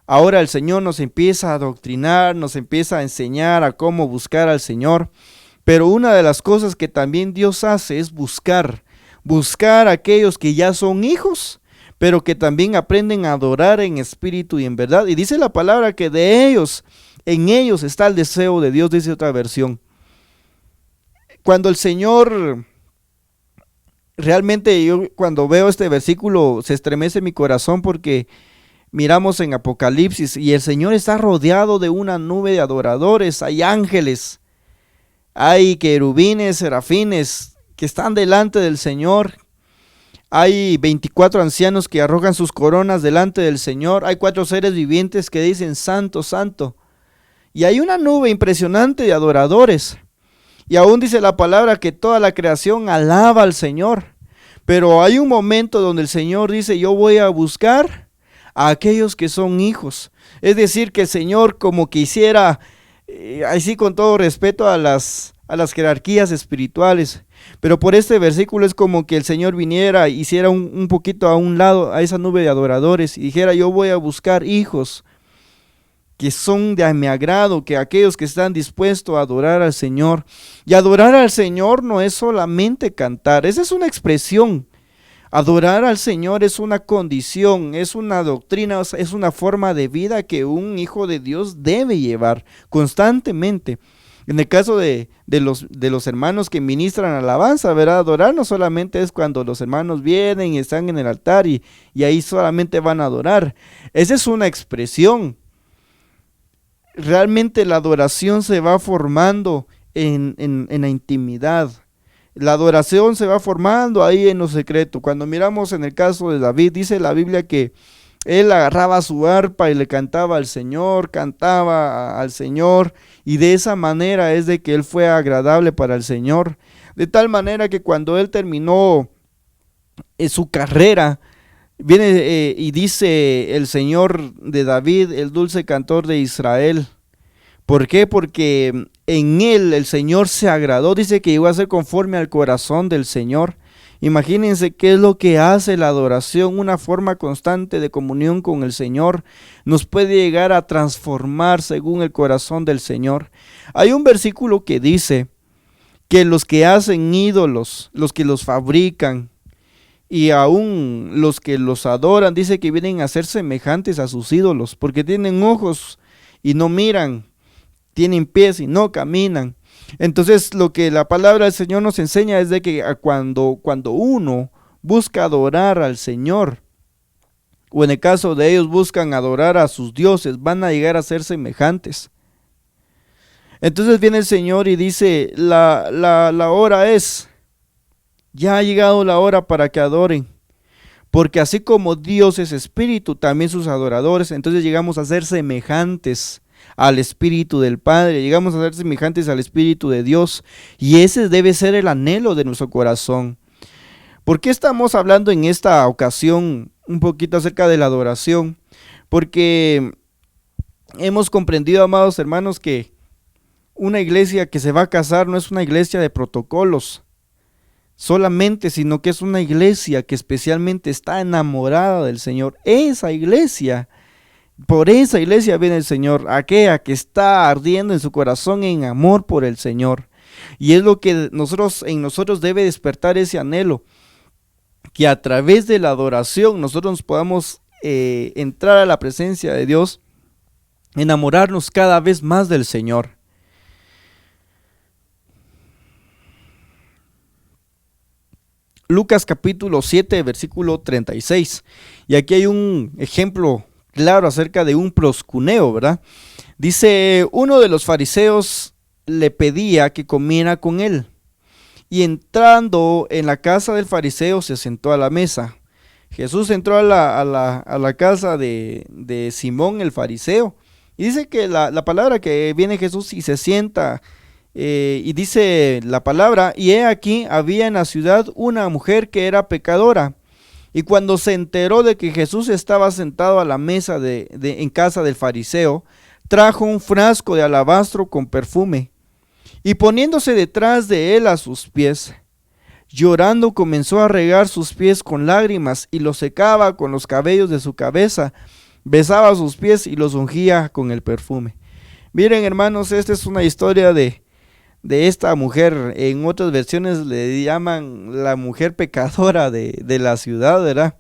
ahora el Señor nos empieza a adoctrinar, nos empieza a enseñar a cómo buscar al Señor. Pero una de las cosas que también Dios hace es buscar a aquellos que ya son hijos, pero que también aprenden a adorar en espíritu y en verdad. Y dice la palabra que en ellos está el deseo de Dios, dice otra versión. Cuando el Señor, realmente yo cuando veo este versículo se estremece mi corazón, porque miramos en Apocalipsis y el Señor está rodeado de una nube de adoradores, hay ángeles, hay querubines, serafines que están delante del Señor. Hay 24 ancianos que arrojan sus coronas delante del Señor. Hay 4 seres vivientes que dicen santo, santo. Y hay una nube impresionante de adoradores. Y aún dice la palabra que toda la creación alaba al Señor. Pero hay un momento donde el Señor dice, yo voy a buscar a aquellos que son hijos. Es decir, que el Señor como quisiera, así con todo respeto a las jerarquías espirituales, pero por este versículo es como que el Señor viniera, hiciera un poquito a un lado a esa nube de adoradores y dijera, yo voy a buscar hijos que son de mi agrado, que aquellos que están dispuestos a adorar al Señor. Y adorar al Señor no es solamente cantar, esa es una expresión. Adorar al Señor es una condición, es una doctrina, es una forma de vida que un hijo de Dios debe llevar constantemente. En el caso de los hermanos que ministran alabanza, ¿verdad? Adorar no solamente es cuando los hermanos vienen y están en el altar y ahí solamente van a adorar. Esa es una expresión. Realmente la adoración se va formando en la intimidad. La adoración se va formando ahí en lo secreto. Cuando miramos en el caso de David, dice la Biblia que él agarraba su arpa y le cantaba al Señor, y de esa manera es de que él fue agradable para el Señor. De tal manera que cuando él terminó su carrera, viene y dice el Señor de David, el dulce cantor de Israel. ¿Por qué? Porque en él el Señor se agradó, dice que iba a ser conforme al corazón del Señor. Imagínense qué es lo que hace la adoración, una forma constante de comunión con el Señor. Nos puede llegar a transformar según el corazón del Señor. Hay un versículo que dice que los que hacen ídolos, los que los fabrican y aún los que los adoran, dice que vienen a ser semejantes a sus ídolos, porque tienen ojos y no miran, tienen pies y no caminan. Entonces lo que la palabra del Señor nos enseña es de que cuando uno busca adorar al Señor, o en el caso de ellos buscan adorar a sus dioses, van a llegar a ser semejantes. Entonces viene el Señor y dice, la hora es, ya ha llegado la hora para que adoren, porque así como Dios es espíritu, también sus adoradores. Entonces llegamos a ser semejantes al Espíritu del Padre, llegamos a ser semejantes al Espíritu de Dios, y ese debe ser el anhelo de nuestro corazón. ¿Por qué estamos hablando en esta ocasión un poquito acerca de la adoración? Porque hemos comprendido, amados hermanos, que una iglesia que se va a casar no es una iglesia de protocolos solamente, sino que es una iglesia que especialmente está enamorada del Señor. Por esa iglesia viene el Señor, aquella que está ardiendo en su corazón en amor por el Señor. Y es lo que en nosotros debe despertar ese anhelo, que a través de la adoración nosotros podamos entrar a la presencia de Dios, enamorarnos cada vez más del Señor. Lucas capítulo 7, versículo 36. Y aquí hay un ejemplo claro acerca de un proscuneo, ¿verdad? Dice, uno de los fariseos le pedía que comiera con él. Y entrando en la casa del fariseo se sentó a la mesa. Jesús entró a la casa de Simón el fariseo. Y dice que la palabra que viene Jesús y se sienta. Y dice la palabra, y he aquí había en la ciudad una mujer que era pecadora, Y cuando se enteró de que Jesús estaba sentado a la mesa en casa del fariseo, trajo un frasco de alabastro con perfume, y poniéndose detrás de él a sus pies, llorando comenzó a regar sus pies con lágrimas y los secaba con los cabellos de su cabeza, besaba sus pies y los ungía con el perfume. Miren, hermanos, esta es una historia de esta mujer. En otras versiones le llaman la mujer pecadora de la ciudad, ¿verdad?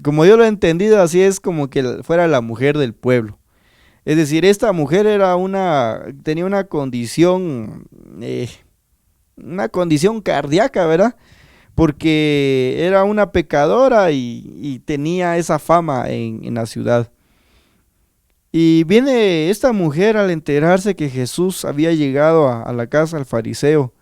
Como yo lo he entendido, así es como que fuera la mujer del pueblo. Es decir, esta mujer tenía una condición cardíaca, ¿verdad? Porque era una pecadora y tenía esa fama en la ciudad. Y viene esta mujer al enterarse que Jesús había llegado a la casa del fariseo.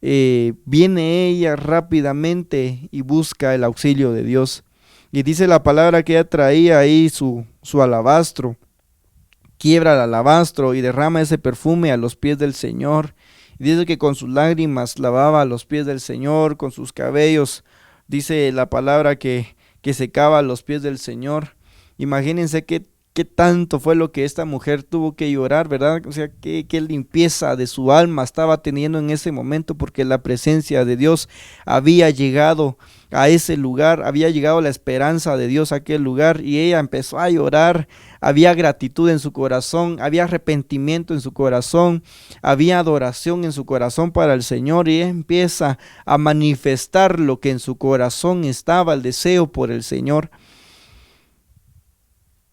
Viene ella rápidamente y busca el auxilio de Dios. Y dice la palabra que ella traía ahí su alabastro. Quiebra el alabastro y derrama ese perfume a los pies del Señor. Y dice que con sus lágrimas lavaba los pies del Señor, con sus cabellos. Dice la palabra que secaba los pies del Señor. Imagínense qué tanto fue lo que esta mujer tuvo que llorar, ¿verdad? O sea, qué limpieza de su alma estaba teniendo en ese momento, porque la presencia de Dios había llegado a ese lugar, había llegado la esperanza de Dios a aquel lugar, y ella empezó a llorar. Había gratitud en su corazón, había arrepentimiento en su corazón, había adoración en su corazón para el Señor, y ella empieza a manifestar lo que en su corazón estaba, el deseo por el Señor.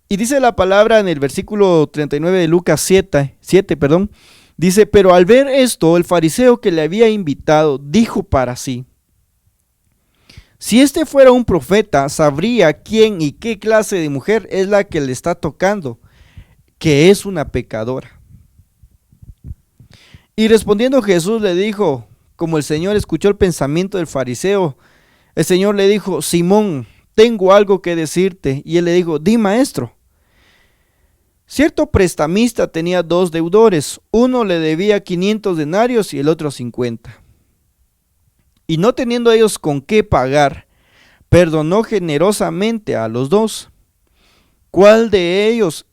Y dice la palabra en el versículo 39 de Lucas 7, dice: pero al ver esto, el fariseo que le había invitado dijo para sí: si este fuera un profeta, sabría quién y qué clase de mujer es la que le está tocando, que es una pecadora. Y respondiendo Jesús le dijo, como el Señor escuchó el pensamiento del fariseo, el Señor le dijo: Simón, tengo algo que decirte. Y él le dijo: di, maestro. Cierto prestamista tenía 2 deudores, uno le debía 500 denarios y el otro 50. Y no teniendo ellos con qué pagar, perdonó generosamente a los 2. ¿Cuál de ellos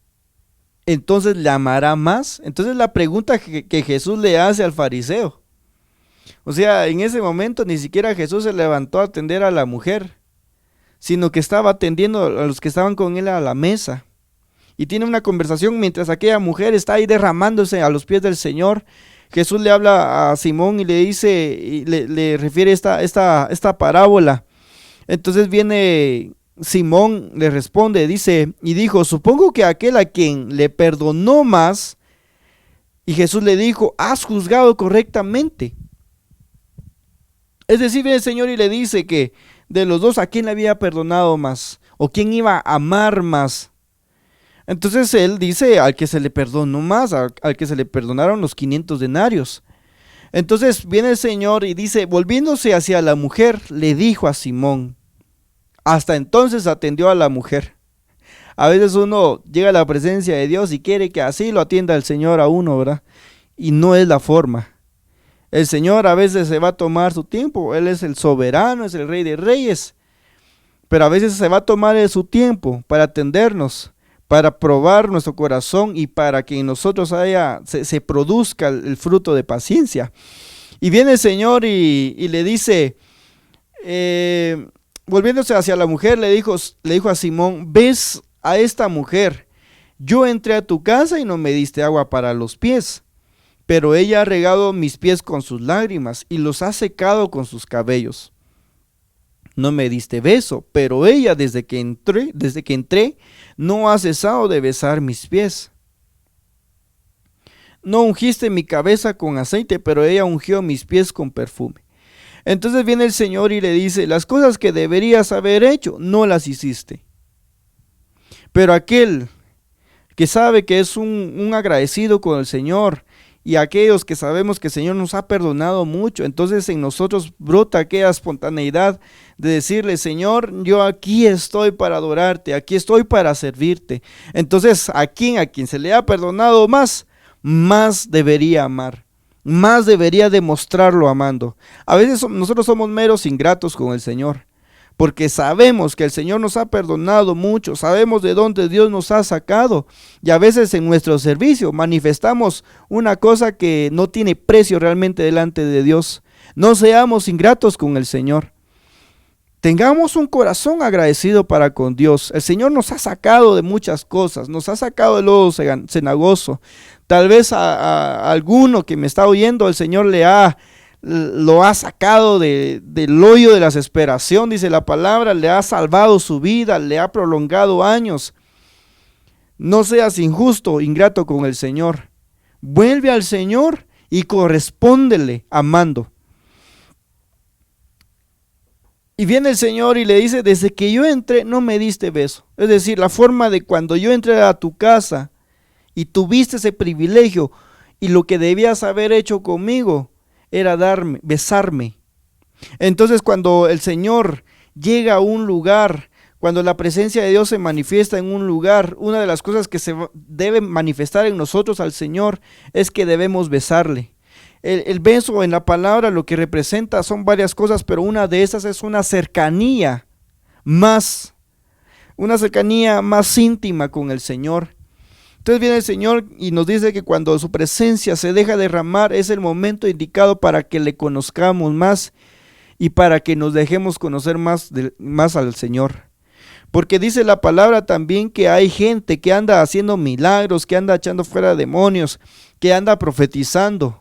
entonces le amará más? Entonces la pregunta que Jesús le hace al fariseo. O sea, en ese momento ni siquiera Jesús se levantó a atender a la mujer, sino que estaba atendiendo a los que estaban con él a la mesa. Y tiene una conversación mientras aquella mujer está ahí derramándose a los pies del Señor. Jesús le habla a Simón y le dice, y le refiere esta parábola. Entonces viene Simón, le responde, dice, y dijo: supongo que aquel a quien le perdonó más. Y Jesús le dijo: has juzgado correctamente. Es decir, viene el Señor y le dice que de los 2, ¿a quién le había perdonado más? ¿O quién iba a amar más? Entonces él dice: al que se le perdonó más, al que se le perdonaron los 500 denarios. Entonces viene el Señor y dice, volviéndose hacia la mujer, le dijo a Simón. Hasta entonces atendió a la mujer. A veces uno llega a la presencia de Dios y quiere que así lo atienda el Señor a uno, ¿verdad? Y no es la forma. El Señor a veces se va a tomar su tiempo. Él es el soberano, es el Rey de Reyes. Pero a veces se va a tomar su tiempo para atendernos, para probar nuestro corazón y para que en nosotros se produzca el fruto de paciencia. Y viene el Señor y le dice, volviéndose hacia la mujer, le dijo a Simón: ¿ves a esta mujer? Yo entré a tu casa y no me diste agua para los pies, pero ella ha regado mis pies con sus lágrimas y los ha secado con sus cabellos. No me diste beso, pero ella desde que entré no ha cesado de besar mis pies. No ungiste mi cabeza con aceite, pero ella ungió mis pies con perfume. Entonces viene el Señor y le dice: las cosas que deberías haber hecho, no las hiciste. Pero aquel que sabe que es un agradecido con el Señor, y aquellos que sabemos que el Señor nos ha perdonado mucho, entonces en nosotros brota aquella espontaneidad de decirle: Señor, yo aquí estoy para adorarte, aquí estoy para servirte. Entonces a quien se le ha perdonado más debería amar. más debería demostrarlo amando. A veces nosotros somos meros ingratos con el Señor, porque sabemos que el Señor nos ha perdonado mucho, sabemos de dónde Dios nos ha sacado, y a veces en nuestro servicio manifestamos una cosa que no tiene precio realmente delante de Dios. No seamos ingratos con el Señor. Tengamos un corazón agradecido para con Dios. El Señor nos ha sacado de muchas cosas, nos ha sacado del lodo cenagoso. Tal vez a alguno que me está oyendo, el Señor lo ha sacado del hoyo de la desesperación, dice la palabra, le ha salvado su vida, le ha prolongado años. No seas injusto, ingrato con el Señor. Vuelve al Señor y correspóndele amando. Y viene el Señor y le dice, desde que yo entré no me diste beso. Es decir, la forma de cuando yo entré a tu casa y tuviste ese privilegio y lo que debías haber hecho conmigo era besarme. Entonces cuando el Señor llega a un lugar, cuando la presencia de Dios se manifiesta en un lugar, una de las cosas que se debe manifestar en nosotros al Señor es que debemos besarle. El beso en la palabra lo que representa son varias cosas, pero una de esas es una cercanía más íntima con el Señor. Entonces viene el Señor y nos dice que cuando su presencia se deja derramar es el momento indicado para que le conozcamos más y para que nos dejemos conocer más al Señor. Porque dice la palabra también que hay gente que anda haciendo milagros, que anda echando fuera demonios, que anda profetizando.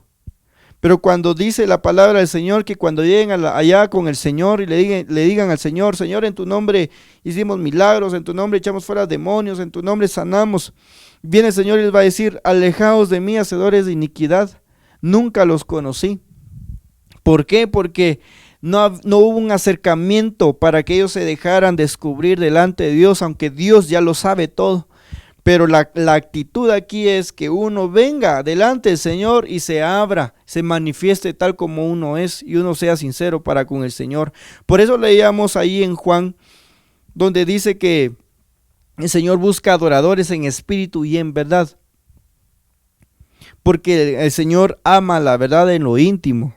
Pero cuando dice la palabra del Señor que cuando lleguen allá con el Señor y le digan al Señor, Señor, en tu nombre hicimos milagros, en tu nombre echamos fuera demonios, en tu nombre sanamos, viene el Señor y les va a decir, alejaos de mí, hacedores de iniquidad, nunca los conocí. ¿Por qué? Porque no hubo un acercamiento para que ellos se dejaran descubrir delante de Dios, aunque Dios ya lo sabe todo. Pero la actitud aquí es que uno venga delante del Señor y se abra, se manifieste tal como uno es y uno sea sincero para con el Señor. Por eso leíamos ahí en Juan, donde dice que el Señor busca adoradores en espíritu y en verdad. Porque el Señor ama la verdad en lo íntimo.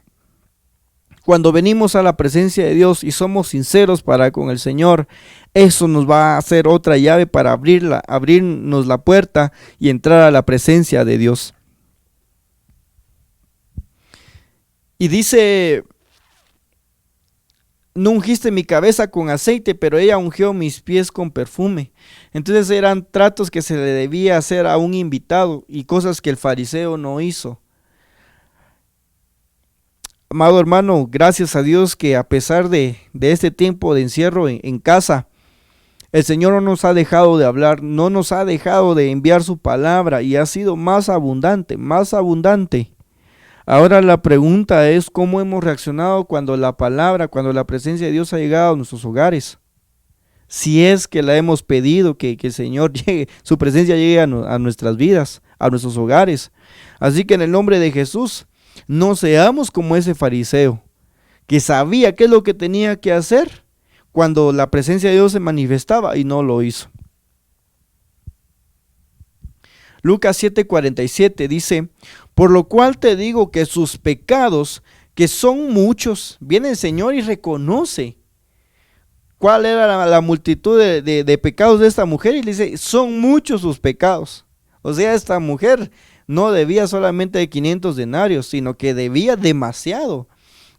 Cuando venimos a la presencia de Dios y somos sinceros para con el Señor, eso nos va a hacer otra llave para abrirnos la puerta y entrar a la presencia de Dios. Y dice, no ungiste mi cabeza con aceite, pero ella ungió mis pies con perfume. Entonces eran tratos que se le debía hacer a un invitado y cosas que el fariseo no hizo. Amado hermano, gracias a Dios que a pesar de este tiempo de encierro en casa, el Señor no nos ha dejado de hablar, no nos ha dejado de enviar su palabra y ha sido más abundante, más abundante. Ahora la pregunta es cómo hemos reaccionado cuando la palabra, cuando la presencia de Dios ha llegado a nuestros hogares. Si es que la hemos pedido, que el Señor llegue, su presencia llegue a nuestras vidas, a nuestros hogares. Así que en el nombre de Jesús, no seamos como ese fariseo que sabía qué es lo que tenía que hacer cuando la presencia de Dios se manifestaba y no lo hizo. Lucas 7:47 dice, por lo cual te digo que sus pecados, que son muchos, viene el Señor y reconoce cuál era la multitud de pecados de esta mujer y le dice, son muchos sus pecados. O sea, esta mujer no debía solamente de 500 denarios, sino que debía demasiado.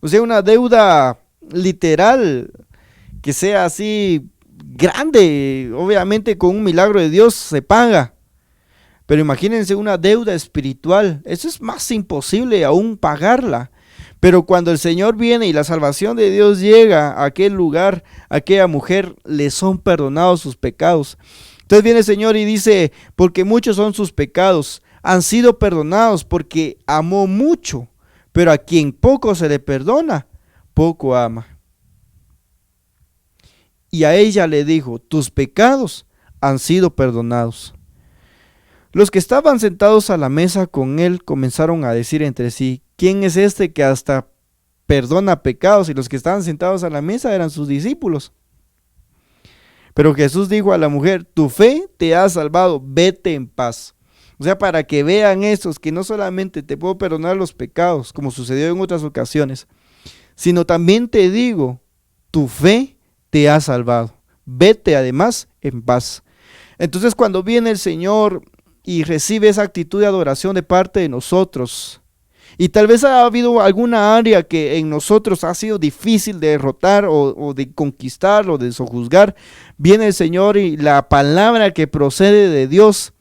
O sea, una deuda literal que sea así grande, obviamente con un milagro de Dios se paga. Pero imagínense una deuda espiritual, eso es más imposible aún pagarla. Pero cuando el Señor viene y la salvación de Dios llega a aquel lugar, a aquella mujer le son perdonados sus pecados. Entonces viene el Señor y dice, porque muchos son sus pecados, han sido perdonados porque amó mucho, pero a quien poco se le perdona, poco ama. Y a ella le dijo, tus pecados han sido perdonados. Los que estaban sentados a la mesa con él comenzaron a decir entre sí, ¿quién es este que hasta perdona pecados? Y los que estaban sentados a la mesa eran sus discípulos. Pero Jesús dijo a la mujer, tu fe te ha salvado, vete en paz. O sea, para que vean estos que no solamente te puedo perdonar los pecados, como sucedió en otras ocasiones, sino también te digo, tu fe te ha salvado. Vete además en paz. Entonces, cuando viene el Señor y recibe esa actitud de adoración de parte de nosotros, y tal vez ha habido alguna área que en nosotros ha sido difícil de derrotar o de conquistar o de sojuzgar, viene el Señor y la palabra que procede de Dios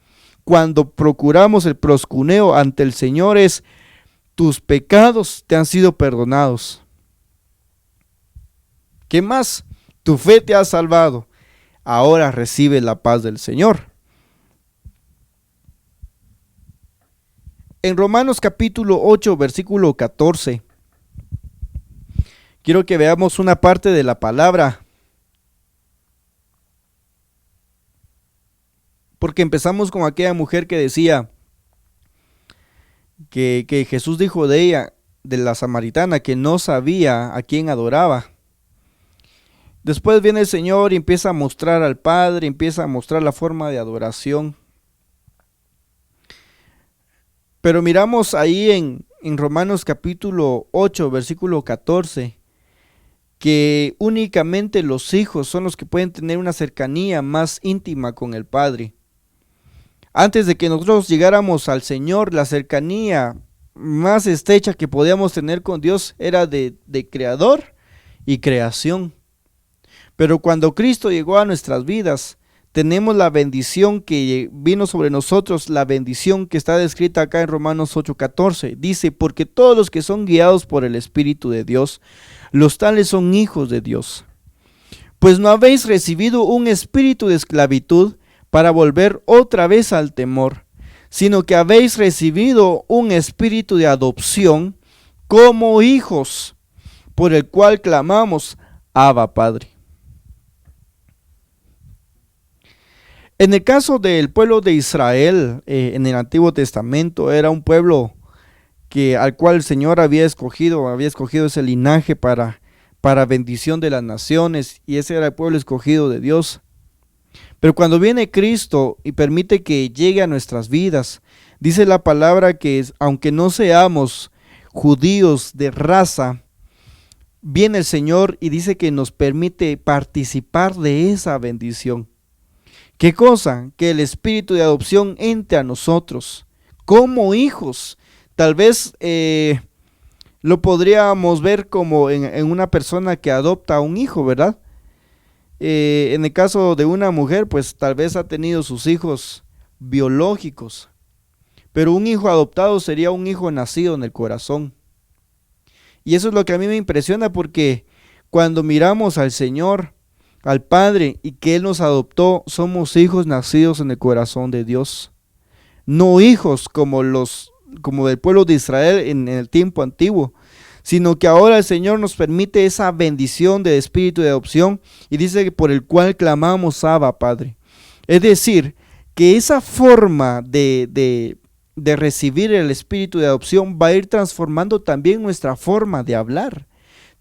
cuando procuramos el proscuneo ante el Señor es: tus pecados te han sido perdonados. ¿Qué más? Tu fe te ha salvado. Ahora recibe la paz del Señor. En Romanos capítulo 8, versículo 14, quiero que veamos una parte de la palabra, porque empezamos con aquella mujer que decía que Jesús dijo de ella, de la samaritana, que no sabía a quién adoraba. Después viene el Señor y empieza a mostrar al Padre, empieza a mostrar la forma de adoración. Pero miramos ahí en Romanos capítulo 8, versículo 14, que únicamente los hijos son los que pueden tener una cercanía más íntima con el Padre. Antes de que nosotros llegáramos al Señor, la cercanía más estrecha que podíamos tener con Dios era de creador y creación. Pero cuando Cristo llegó a nuestras vidas, tenemos la bendición que vino sobre nosotros, la bendición que está descrita acá en Romanos 8:14. Dice, porque todos los que son guiados por el Espíritu de Dios, los tales son hijos de Dios. Pues no habéis recibido un espíritu de esclavitud para volver otra vez al temor, sino que habéis recibido un espíritu de adopción como hijos, por el cual clamamos, Abba, Padre. En el caso del pueblo de Israel, en el Antiguo Testamento, era un pueblo al cual el Señor había escogido ese linaje para bendición de las naciones, y ese era el pueblo escogido de Dios. Pero cuando viene Cristo y permite que llegue a nuestras vidas, dice la palabra que aunque no seamos judíos de raza, viene el Señor y dice que nos permite participar de esa bendición. ¿Qué cosa? Que el espíritu de adopción entre a nosotros como hijos. Tal vez lo podríamos ver como en una persona que adopta a un hijo, ¿verdad? En el caso de una mujer, pues tal vez ha tenido sus hijos biológicos, pero un hijo adoptado sería un hijo nacido en el corazón. Y eso es lo que a mí me impresiona, porque cuando miramos al Señor, al Padre, y que Él nos adoptó, somos hijos nacidos en el corazón de Dios. No hijos como del pueblo de Israel en el tiempo antiguo, sino que ahora el Señor nos permite esa bendición de espíritu de adopción, y dice que por el cual clamamos Abba, Padre. Es decir, que esa forma de recibir el espíritu de adopción va a ir transformando también nuestra forma de hablar.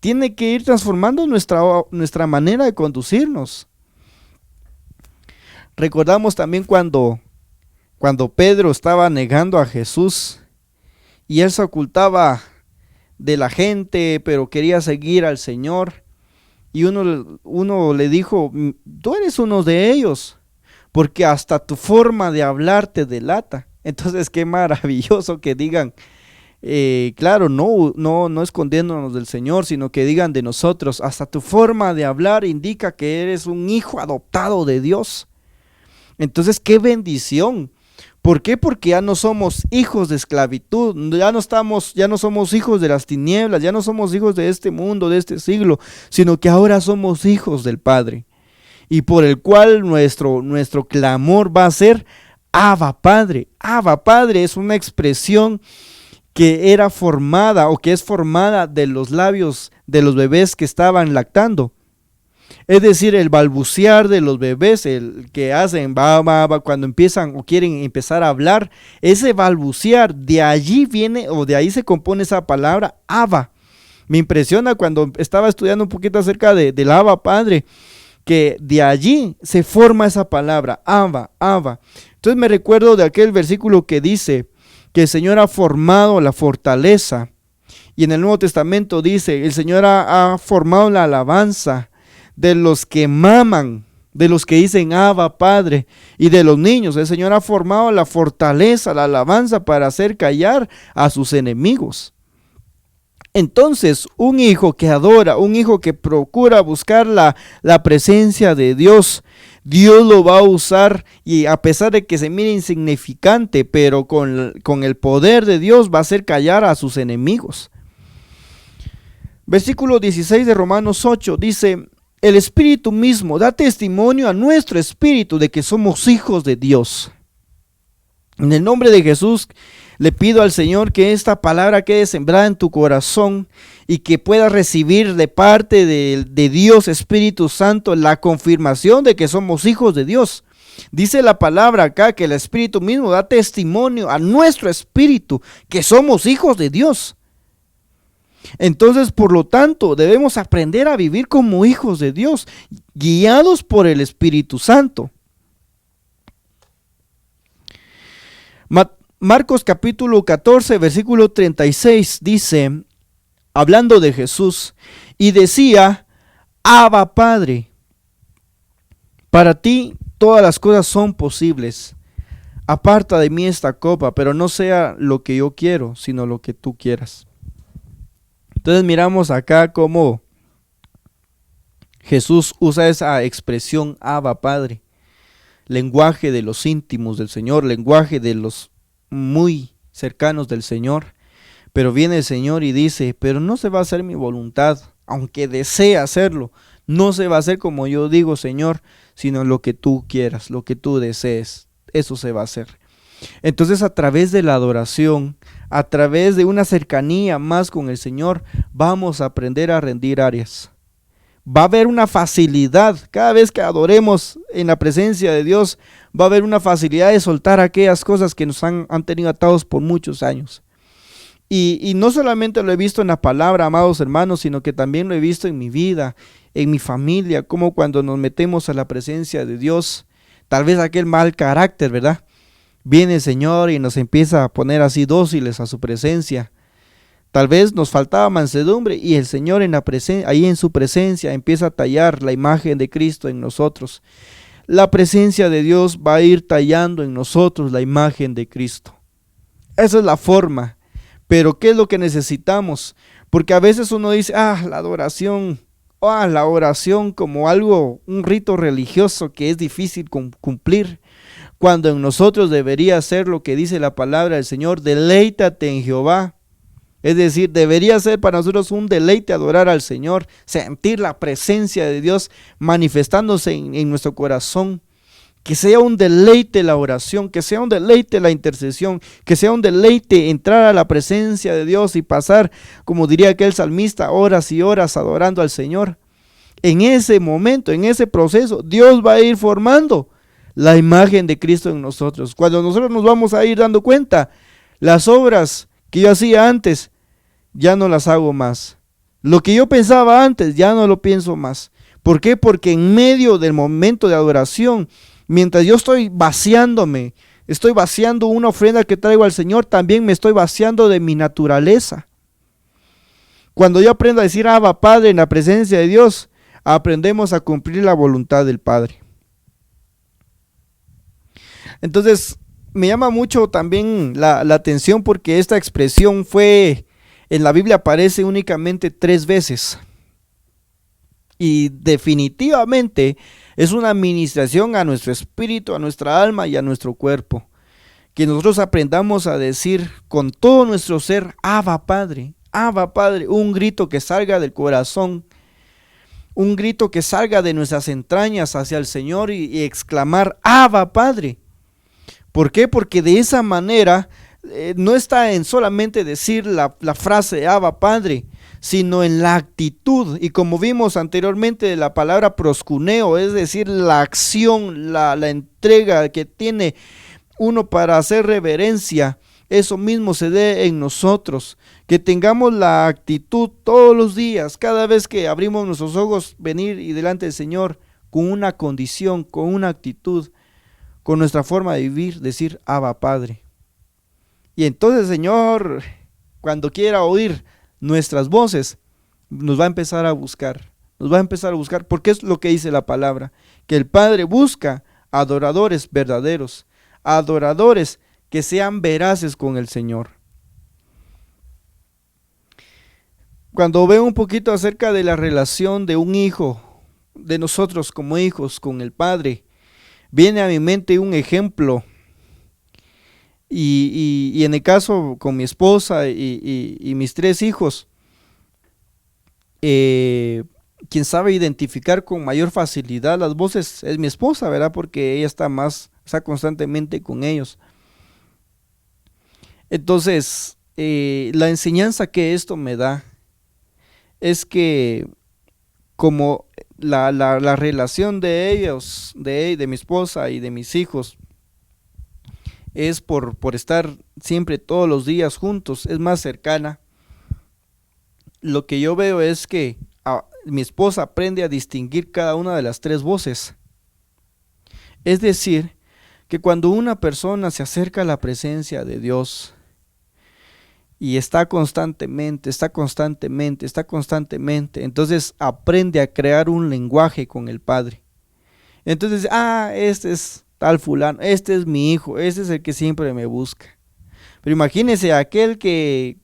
Tiene que ir transformando nuestra manera de conducirnos. Recordamos también cuando Pedro estaba negando a Jesús y él se ocultaba de la gente, pero quería seguir al Señor. Y uno le dijo, tú eres uno de ellos, porque hasta tu forma de hablar te delata. Entonces, qué maravilloso que digan, claro, no escondiéndonos del Señor, sino que digan de nosotros, hasta tu forma de hablar indica que eres un hijo adoptado de Dios. Entonces, qué bendición. ¿Por qué? Porque ya no somos hijos de esclavitud, ya no somos hijos de las tinieblas, ya no somos hijos de este mundo, de este siglo, sino que ahora somos hijos del Padre, y por el cual nuestro clamor va a ser Abba, Padre. Abba, Padre es una expresión que era formada o que es formada de los labios de los bebés que estaban lactando. Es decir, el balbucear de los bebés, el que hacen cuando empiezan o quieren empezar a hablar, ese balbucear, de allí viene o de ahí se compone esa palabra Abba. Me impresiona cuando estaba estudiando un poquito acerca del Abba Padre, que de allí se forma esa palabra, Abba, Abba. Entonces me recuerdo de aquel versículo que dice que el Señor ha formado la fortaleza. Y en el Nuevo Testamento dice, el Señor ha formado la alabanza de los que maman, de los que dicen Abba, Padre, y de los niños. El Señor ha formado la fortaleza, la alabanza para hacer callar a sus enemigos. Entonces, un hijo que adora, un hijo que procura buscar la presencia de Dios, Dios lo va a usar, y a pesar de que se mire insignificante, pero con el poder de Dios va a hacer callar a sus enemigos. Versículo 16 de Romanos 8 dice, el Espíritu mismo da testimonio a nuestro espíritu de que somos hijos de Dios. En el nombre de Jesús le pido al Señor que esta palabra quede sembrada en tu corazón y que puedas recibir de parte de Dios Espíritu Santo la confirmación de que somos hijos de Dios. Dice la palabra acá que el Espíritu mismo da testimonio a nuestro espíritu que somos hijos de Dios. Entonces, por lo tanto, debemos aprender a vivir como hijos de Dios, guiados por el Espíritu Santo. Marcos capítulo 14, versículo 36 dice, hablando de Jesús, y decía, Abba, Padre, para ti todas las cosas son posibles. Aparta de mí esta copa, pero no sea lo que yo quiero, sino lo que tú quieras. Entonces miramos acá cómo Jesús usa esa expresión Abba, Padre, lenguaje de los íntimos del Señor, lenguaje de los muy cercanos del Señor. Pero viene el Señor y dice, pero no se va a hacer mi voluntad, aunque desee hacerlo, no se va a hacer como yo digo, Señor, sino lo que tú quieras, lo que tú desees, eso se va a hacer. Entonces, a través de la adoración, a través de una cercanía más con el Señor, vamos a aprender a rendir áreas. Va a haber una facilidad, cada vez que adoremos en la presencia de Dios, va a haber una facilidad de soltar aquellas cosas que nos han tenido atados por muchos años. Y no solamente lo he visto en la palabra, amados hermanos, sino que también lo he visto en mi vida, en mi familia, como cuando nos metemos a la presencia de Dios, tal vez aquel mal carácter, ¿verdad? Viene el Señor y nos empieza a poner así dóciles a su presencia. Tal vez nos faltaba mansedumbre y el Señor ahí en su presencia empieza a tallar la imagen de Cristo en nosotros. La presencia de Dios va a ir tallando en nosotros la imagen de Cristo. Esa es la forma. Pero ¿qué es lo que necesitamos? Porque a veces uno dice, la adoración, la oración como algo, un rito religioso que es difícil cumplir. Cuando en nosotros debería ser lo que dice la palabra del Señor, deleítate en Jehová. Es decir, debería ser para nosotros un deleite adorar al Señor, sentir la presencia de Dios manifestándose en nuestro corazón. Que sea un deleite la oración, que sea un deleite la intercesión, que sea un deleite entrar a la presencia de Dios y pasar, como diría aquel salmista, horas y horas adorando al Señor. En ese momento, en ese proceso, Dios va a ir formando la imagen de Cristo en nosotros. Cuando nosotros nos vamos a ir dando cuenta, las obras que yo hacía antes, ya no las hago más. Lo que yo pensaba antes, ya no lo pienso más. ¿Por qué? Porque en medio del momento de adoración, mientras yo estoy vaciándome, estoy vaciando una ofrenda que traigo al Señor, también me estoy vaciando de mi naturaleza. Cuando yo aprendo a decir Abba, Padre, en la presencia de Dios, aprendemos a cumplir la voluntad del Padre. Entonces, me llama mucho también la atención porque esta expresión en la Biblia aparece únicamente 3 veces. Y definitivamente es una administración a nuestro espíritu, a nuestra alma y a nuestro cuerpo. Que nosotros aprendamos a decir con todo nuestro ser, Abba Padre, un grito que salga del corazón, un grito que salga de nuestras entrañas hacia el Señor y exclamar, Abba Padre. ¿Por qué? Porque de esa manera no está en solamente decir la frase Abba Padre, sino en la actitud, y como vimos anteriormente de la palabra proscuneo, es decir, la acción, la entrega que tiene uno para hacer reverencia, eso mismo se dé en nosotros, que tengamos la actitud todos los días, cada vez que abrimos nuestros ojos, venir y delante del Señor, con una condición, con una actitud, con nuestra forma de vivir, decir Abba Padre. Y entonces, Señor, cuando quiera oír nuestras voces, nos va a empezar a buscar. Nos va a empezar a buscar, porque es lo que dice la palabra, que el Padre busca adoradores verdaderos, adoradores que sean veraces con el Señor. Cuando veo un poquito acerca de la relación de un hijo, de nosotros como hijos con el Padre, viene a mi mente un ejemplo. Y en el caso con mi esposa y mis 3 hijos, quien sabe identificar con mayor facilidad las voces es mi esposa, ¿verdad? Porque ella está constantemente con ellos. Entonces, la enseñanza que esto me da es que como la relación de ellos, de mi esposa y de mis hijos, es por estar siempre todos los días juntos, es más cercana. Lo que yo veo es que mi esposa aprende a distinguir cada una de las 3 voces. Es decir, que cuando una persona se acerca a la presencia de Dios y está constantemente, entonces aprende a crear un lenguaje con el Padre. Entonces, este es tal fulano, este es mi hijo, este es el que siempre me busca. Pero imagínense aquel que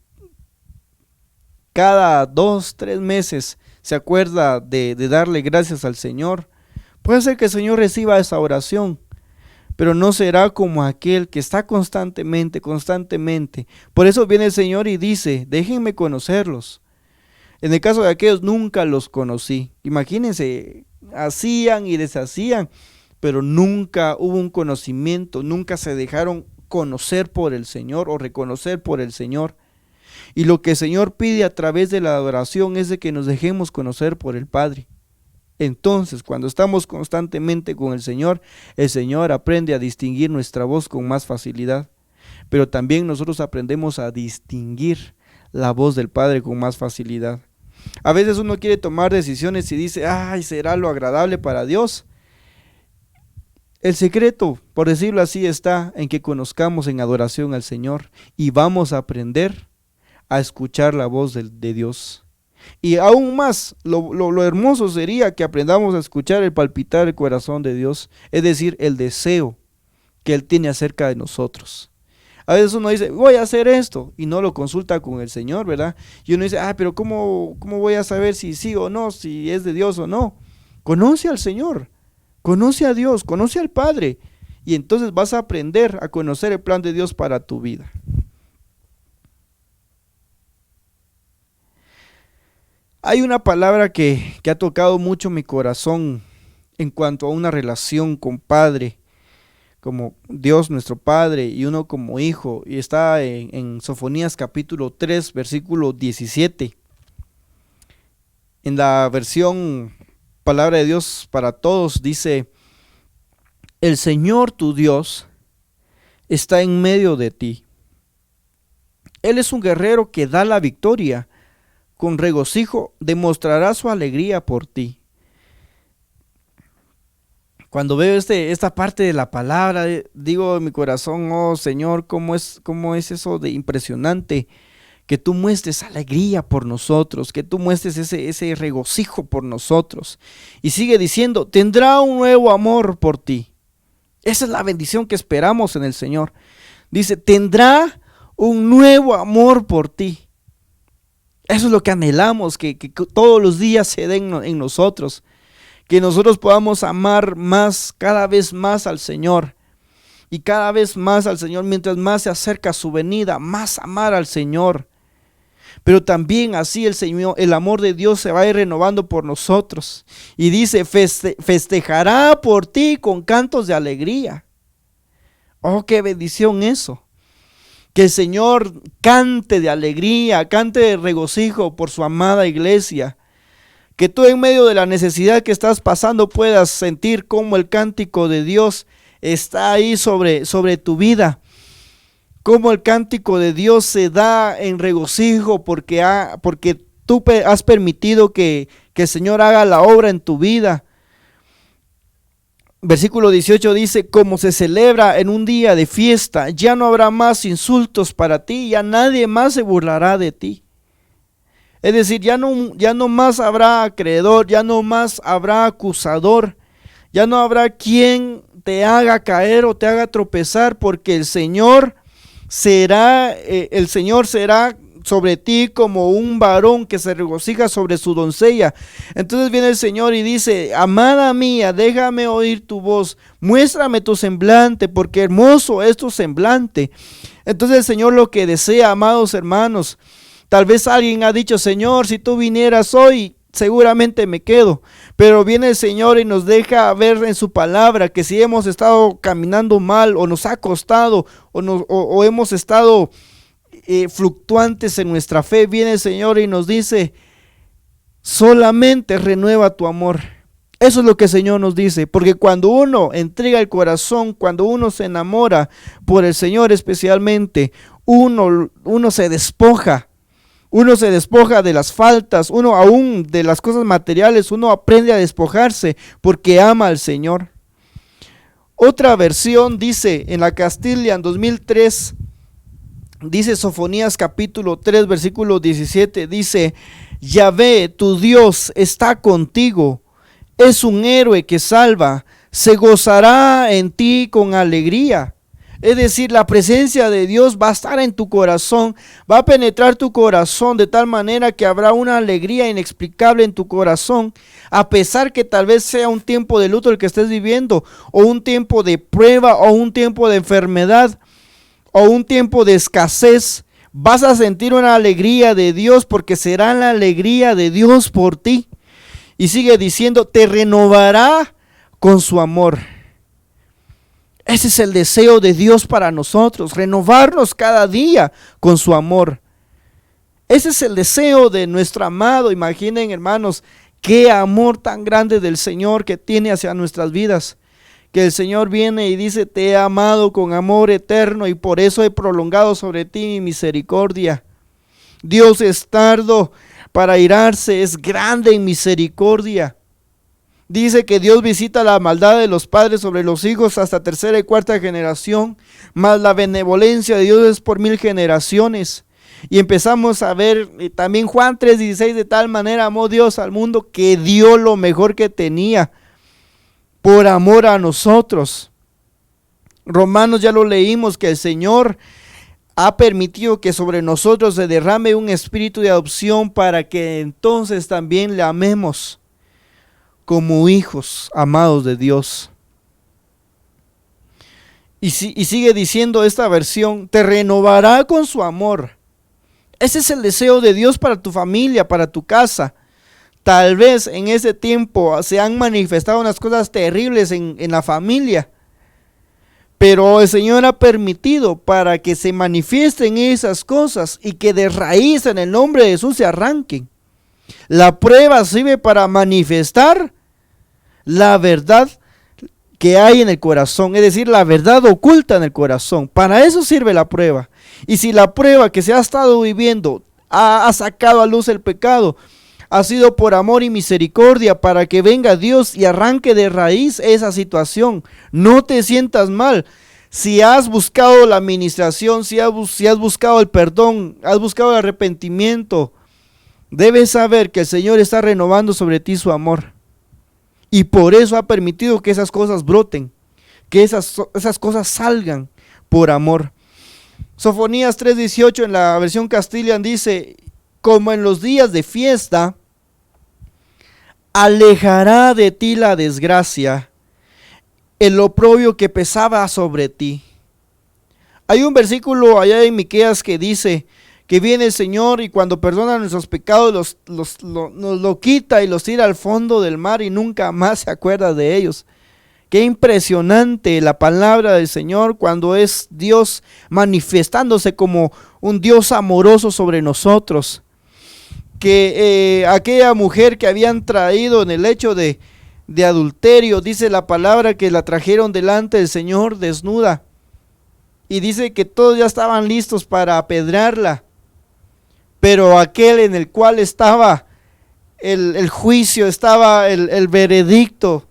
cada 2, 3 meses se acuerda de darle gracias al Señor. Puede ser que el Señor reciba esa oración, pero no será como aquel que está constantemente. Por eso viene el Señor y dice, déjenme conocerlos. En el caso de aquellos, nunca los conocí. Imagínense, hacían y deshacían, pero nunca hubo un conocimiento, nunca se dejaron conocer por el Señor o reconocer por el Señor. Y lo que el Señor pide a través de la adoración es de que nos dejemos conocer por el Padre. Entonces, cuando estamos constantemente con el Señor aprende a distinguir nuestra voz con más facilidad, pero también nosotros aprendemos a distinguir la voz del Padre con más facilidad. A veces uno quiere tomar decisiones y dice, ¿será lo agradable para Dios? El secreto, por decirlo así, está en que conozcamos en adoración al Señor y vamos a aprender a escuchar la voz de Dios. Y aún más, lo hermoso sería que aprendamos a escuchar el palpitar del corazón de Dios, es decir, el deseo que Él tiene acerca de nosotros. A veces uno dice, voy a hacer esto, y no lo consulta con el Señor, ¿verdad? Y uno dice, pero ¿cómo voy a saber si sí o no, si es de Dios o no? Conoce al Señor, conoce a Dios, conoce al Padre, y entonces vas a aprender a conocer el plan de Dios para tu vida. Hay una palabra que ha tocado mucho mi corazón en cuanto a una relación con Padre, como Dios nuestro Padre y uno como hijo, y está en Sofonías capítulo 3, versículo 17. En la versión Palabra de Dios para Todos dice, el Señor tu Dios está en medio de ti. Él es un guerrero que da la victoria. Con regocijo demostrará su alegría por ti. Cuando veo esta parte de la palabra, digo en mi corazón, oh Señor, ¿cómo es eso de impresionante? Que tú muestres alegría por nosotros, que tú muestres ese regocijo por nosotros. Y sigue diciendo, tendrá un nuevo amor por ti. Esa es la bendición que esperamos en el Señor. Dice, tendrá un nuevo amor por ti. Eso es lo que anhelamos, que todos los días se den en nosotros, que nosotros podamos amar más, cada vez más al Señor, y cada vez más al Señor, mientras más se acerca su venida, más amar al Señor. Pero también así el amor de Dios se va a ir renovando por nosotros, y dice, festejará por ti con cantos de alegría. Oh, qué bendición eso. Que el Señor cante de alegría, cante de regocijo por su amada iglesia. Que tú en medio de la necesidad que estás pasando puedas sentir cómo el cántico de Dios está ahí sobre tu vida. Cómo el cántico de Dios se da en regocijo porque tú has permitido que el Señor haga la obra en tu vida. Versículo 18 dice, como se celebra en un día de fiesta, ya no habrá más insultos para ti, ya nadie más se burlará de ti. Es decir, ya no más habrá acreedor, ya no más habrá acusador, ya no habrá quien te haga caer o te haga tropezar, porque el Señor será sobre ti como un varón que se regocija sobre su doncella. Entonces viene el Señor y dice, amada mía, déjame oír tu voz, muéstrame tu semblante, porque hermoso es tu semblante. Entonces el Señor lo que desea, amados hermanos, tal vez alguien ha dicho, Señor, si tú vinieras hoy, seguramente me quedo. Pero viene el Señor y nos deja ver en su palabra que si hemos estado caminando mal o nos ha costado o hemos estado fluctuantes en nuestra fe, viene el Señor y nos dice, solamente renueva tu amor. Eso es lo que el Señor nos dice, porque cuando uno entrega el corazón, cuando uno se enamora por el Señor especialmente, uno se despoja. Uno se despoja de las faltas, uno aún de las cosas materiales, uno aprende a despojarse porque ama al Señor. Otra versión dice en la Castilian 2003, dice Sofonías capítulo 3 versículo 17, dice, Yahvé, tu Dios está contigo, es un héroe que salva, se gozará en ti con alegría. Es decir, la presencia de Dios va a estar en tu corazón, va a penetrar tu corazón de tal manera que habrá una alegría inexplicable en tu corazón, a pesar que tal vez sea un tiempo de luto el que estés viviendo, o un tiempo de prueba, o un tiempo de enfermedad, o un tiempo de escasez. Vas a sentir una alegría de Dios porque será la alegría de Dios por ti. Y sigue diciendo, te renovará con su amor. Ese es el deseo de Dios para nosotros, renovarnos cada día con su amor. Ese es el deseo de nuestro amado. Imaginen, hermanos, qué amor tan grande del Señor que tiene hacia nuestras vidas. Que el Señor viene y dice, te he amado con amor eterno y por eso he prolongado sobre ti mi misericordia. Dios es tardo para airarse, es grande en misericordia. Dice que Dios visita la maldad de los padres sobre los hijos hasta tercera y cuarta generación, mas la benevolencia de Dios es por 1000 generaciones. Y empezamos a ver también Juan 3:16, de tal manera amó Dios al mundo que dio lo mejor que tenía por amor a nosotros. Romanos ya lo leímos, que el Señor ha permitido que sobre nosotros se derrame un espíritu de adopción para que entonces también le amemos como hijos amados de Dios. Y sigue diciendo esta versión, te renovará con su amor. Ese es el deseo de Dios para tu familia, para tu casa. Tal vez en ese tiempo se han manifestado unas cosas terribles en la familia, pero el Señor ha permitido para que se manifiesten esas cosas y que de raíz en el nombre de Jesús se arranquen. La prueba sirve para manifestar la verdad que hay en el corazón, es decir, la verdad oculta en el corazón. Para eso sirve la prueba. Y si la prueba que se ha estado viviendo ha sacado a luz el pecado, ha sido por amor y misericordia para que venga Dios y arranque de raíz esa situación. No te sientas mal. Si has buscado la administración, si has buscado el perdón, has buscado el arrepentimiento, debes saber que el Señor está renovando sobre ti su amor. Y por eso ha permitido que esas cosas broten, que esas cosas salgan por amor. Sofonías 3:18 en la versión Castilian dice, como en los días de fiesta, alejará de ti la desgracia, el oprobio que pesaba sobre ti. Hay un versículo allá en Miqueas que dice que viene el Señor y cuando perdona nuestros pecados nos lo quita y los tira al fondo del mar y nunca más se acuerda de ellos. Qué impresionante la palabra del Señor cuando es Dios manifestándose como un Dios amoroso sobre nosotros. Que aquella mujer que habían traído en el hecho de adulterio, dice la palabra que la trajeron delante del Señor desnuda. Y dice que todos ya estaban listos para apedrearla. Pero aquel en el cual estaba el juicio, estaba el veredicto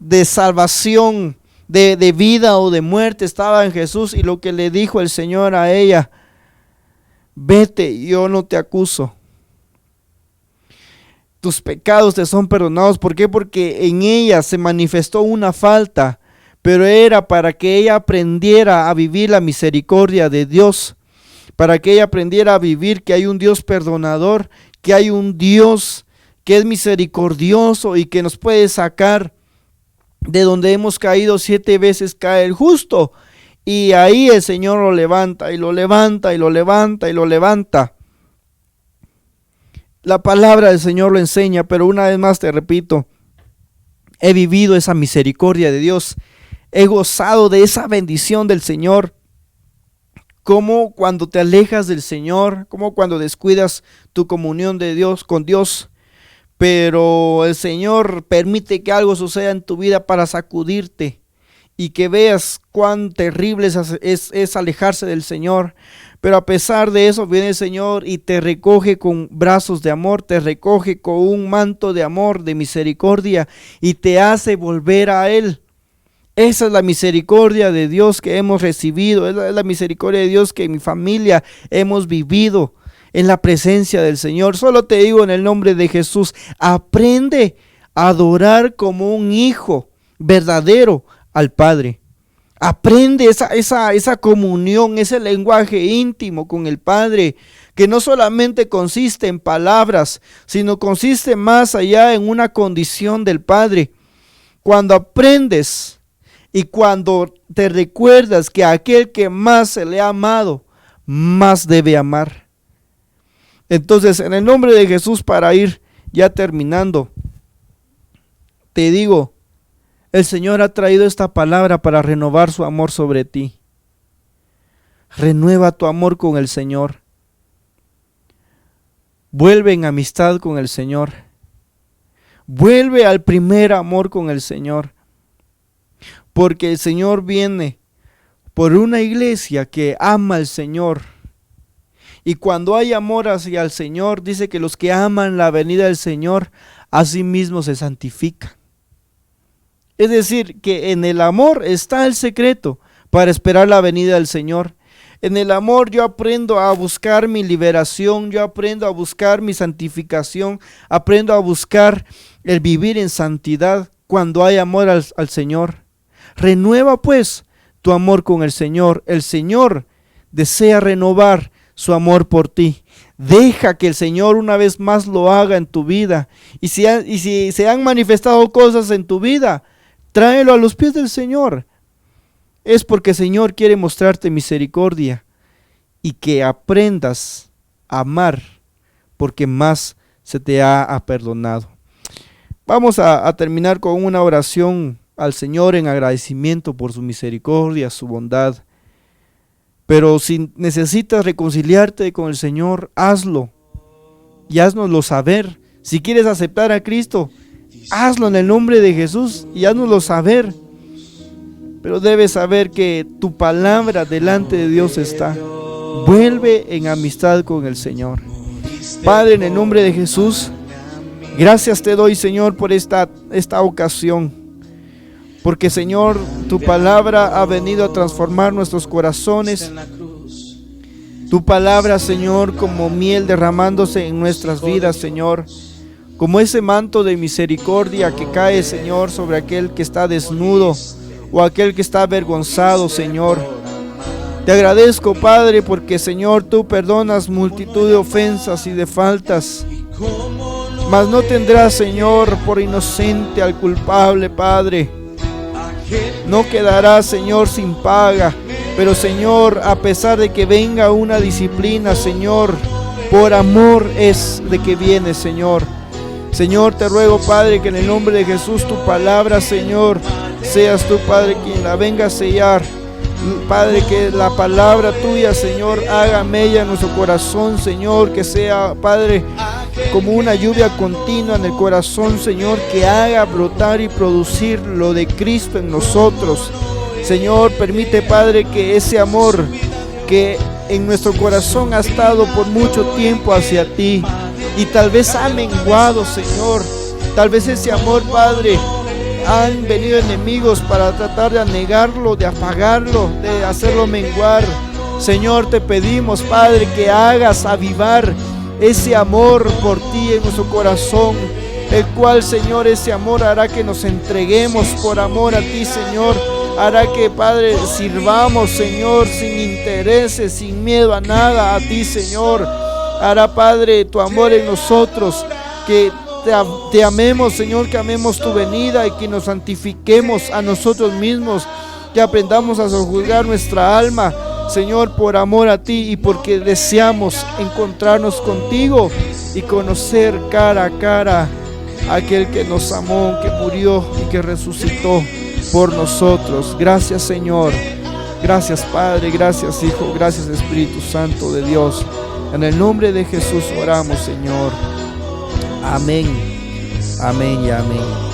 de salvación, de vida o de muerte estaba en Jesús, y lo que le dijo el Señor a ella: vete, yo no te acuso. Tus pecados te son perdonados. ¿Por qué? Porque en ella se manifestó una falta, pero era para que ella aprendiera a vivir la misericordia de Dios, para que ella aprendiera a vivir que hay un Dios perdonador, que hay un Dios que es misericordioso y que nos puede sacar de donde hemos caído. 7 veces cae el justo, y ahí el Señor lo levanta y lo levanta y lo levanta y lo levanta. La palabra del Señor lo enseña, pero una vez más te repito, he vivido esa misericordia de Dios, he gozado de esa bendición del Señor. Como cuando te alejas del Señor, como cuando descuidas tu comunión de Dios con Dios, pero el Señor permite que algo suceda en tu vida para sacudirte y que veas cuán terrible es alejarse del Señor. Pero a pesar de eso viene el Señor y te recoge con brazos de amor, te recoge con un manto de amor, de misericordia, y te hace volver a Él. Esa es la misericordia de Dios que hemos recibido, es la misericordia de Dios que en mi familia hemos vivido en la presencia del Señor. Solo te digo en el nombre de Jesús, aprende a adorar como un hijo verdadero al Padre. Aprende esa comunión, ese lenguaje íntimo con el Padre, que no solamente consiste en palabras, sino consiste más allá en una condición del Padre. Cuando aprendes y cuando te recuerdas que aquel que más se le ha amado, más debe amar. Entonces, en el nombre de Jesús, para ir ya terminando, te digo, el Señor ha traído esta palabra para renovar su amor sobre ti. Renueva tu amor con el Señor. Vuelve en amistad con el Señor. Vuelve al primer amor con el Señor. Porque el Señor viene por una iglesia que ama al Señor. Y cuando hay amor hacia el Señor, dice que los que aman la venida del Señor, a sí mismos se santifican. Es decir, que en el amor está el secreto para esperar la venida del Señor. En el amor yo aprendo a buscar mi liberación, yo aprendo a buscar mi santificación, aprendo a buscar el vivir en santidad cuando hay amor al Señor. Renueva pues tu amor con el Señor. El Señor desea renovar su amor por ti. Deja que el Señor una vez más lo haga en tu vida. Y si se han manifestado cosas en tu vida, tráelo a los pies del Señor. Es porque el Señor quiere mostrarte misericordia y que aprendas a amar porque más se te ha perdonado. Vamos a terminar con una oración al Señor en agradecimiento por su misericordia, su bondad. Pero si necesitas reconciliarte con el Señor, hazlo y haznoslo saber. Si quieres aceptar a Cristo, hazlo en el nombre de Jesús y haznoslo saber. Pero debes saber que tu palabra delante de Dios está. Vuelve en amistad con el Señor. Padre, en el nombre de Jesús, gracias te doy, Señor, por esta ocasión. Porque, Señor, tu palabra ha venido a transformar nuestros corazones. Tu palabra, Señor, como miel derramándose en nuestras vidas, Señor. Como ese manto de misericordia que cae, Señor, sobre aquel que está desnudo o aquel que está avergonzado, Señor. Te agradezco, Padre, porque, Señor, tú perdonas multitud de ofensas y de faltas. Mas no tendrás, Señor, por inocente al culpable, Padre. No quedará, Señor, sin paga. Pero, Señor, a pesar de que venga una disciplina, Señor, por amor es de que viene, Señor. Señor, te ruego, Padre, que en el nombre de Jesús tu palabra, Señor, seas tú, Padre, quien la venga a sellar. Padre, que la palabra tuya, Señor, haga mella en nuestro corazón, Señor, que sea, Padre, como una lluvia continua en el corazón, Señor, que haga brotar y producir lo de Cristo en nosotros. Señor, permite, Padre, que ese amor que en nuestro corazón ha estado por mucho tiempo hacia ti y tal vez ha menguado, Señor, tal vez ese amor, Padre, han venido enemigos para tratar de anegarlo, de apagarlo, de hacerlo menguar. Señor, te pedimos, Padre, que hagas avivar ese amor por ti en nuestro corazón, el cual, Señor, ese amor hará que nos entreguemos por amor a ti, Señor. Hará que, Padre, sirvamos, Señor, sin intereses, sin miedo a nada a ti, Señor. Hará, Padre, tu amor en nosotros, que te amemos, Señor, que amemos tu venida y que nos santifiquemos a nosotros mismos, que aprendamos a sojuzgar nuestra alma, Señor, por amor a ti y porque deseamos encontrarnos contigo y conocer cara a cara a aquel que nos amó, que murió y que resucitó por nosotros. Gracias, Señor. Gracias, Padre. Gracias, Hijo. Gracias, Espíritu Santo de Dios. En el nombre de Jesús oramos, Señor. Amén. Amén y amén.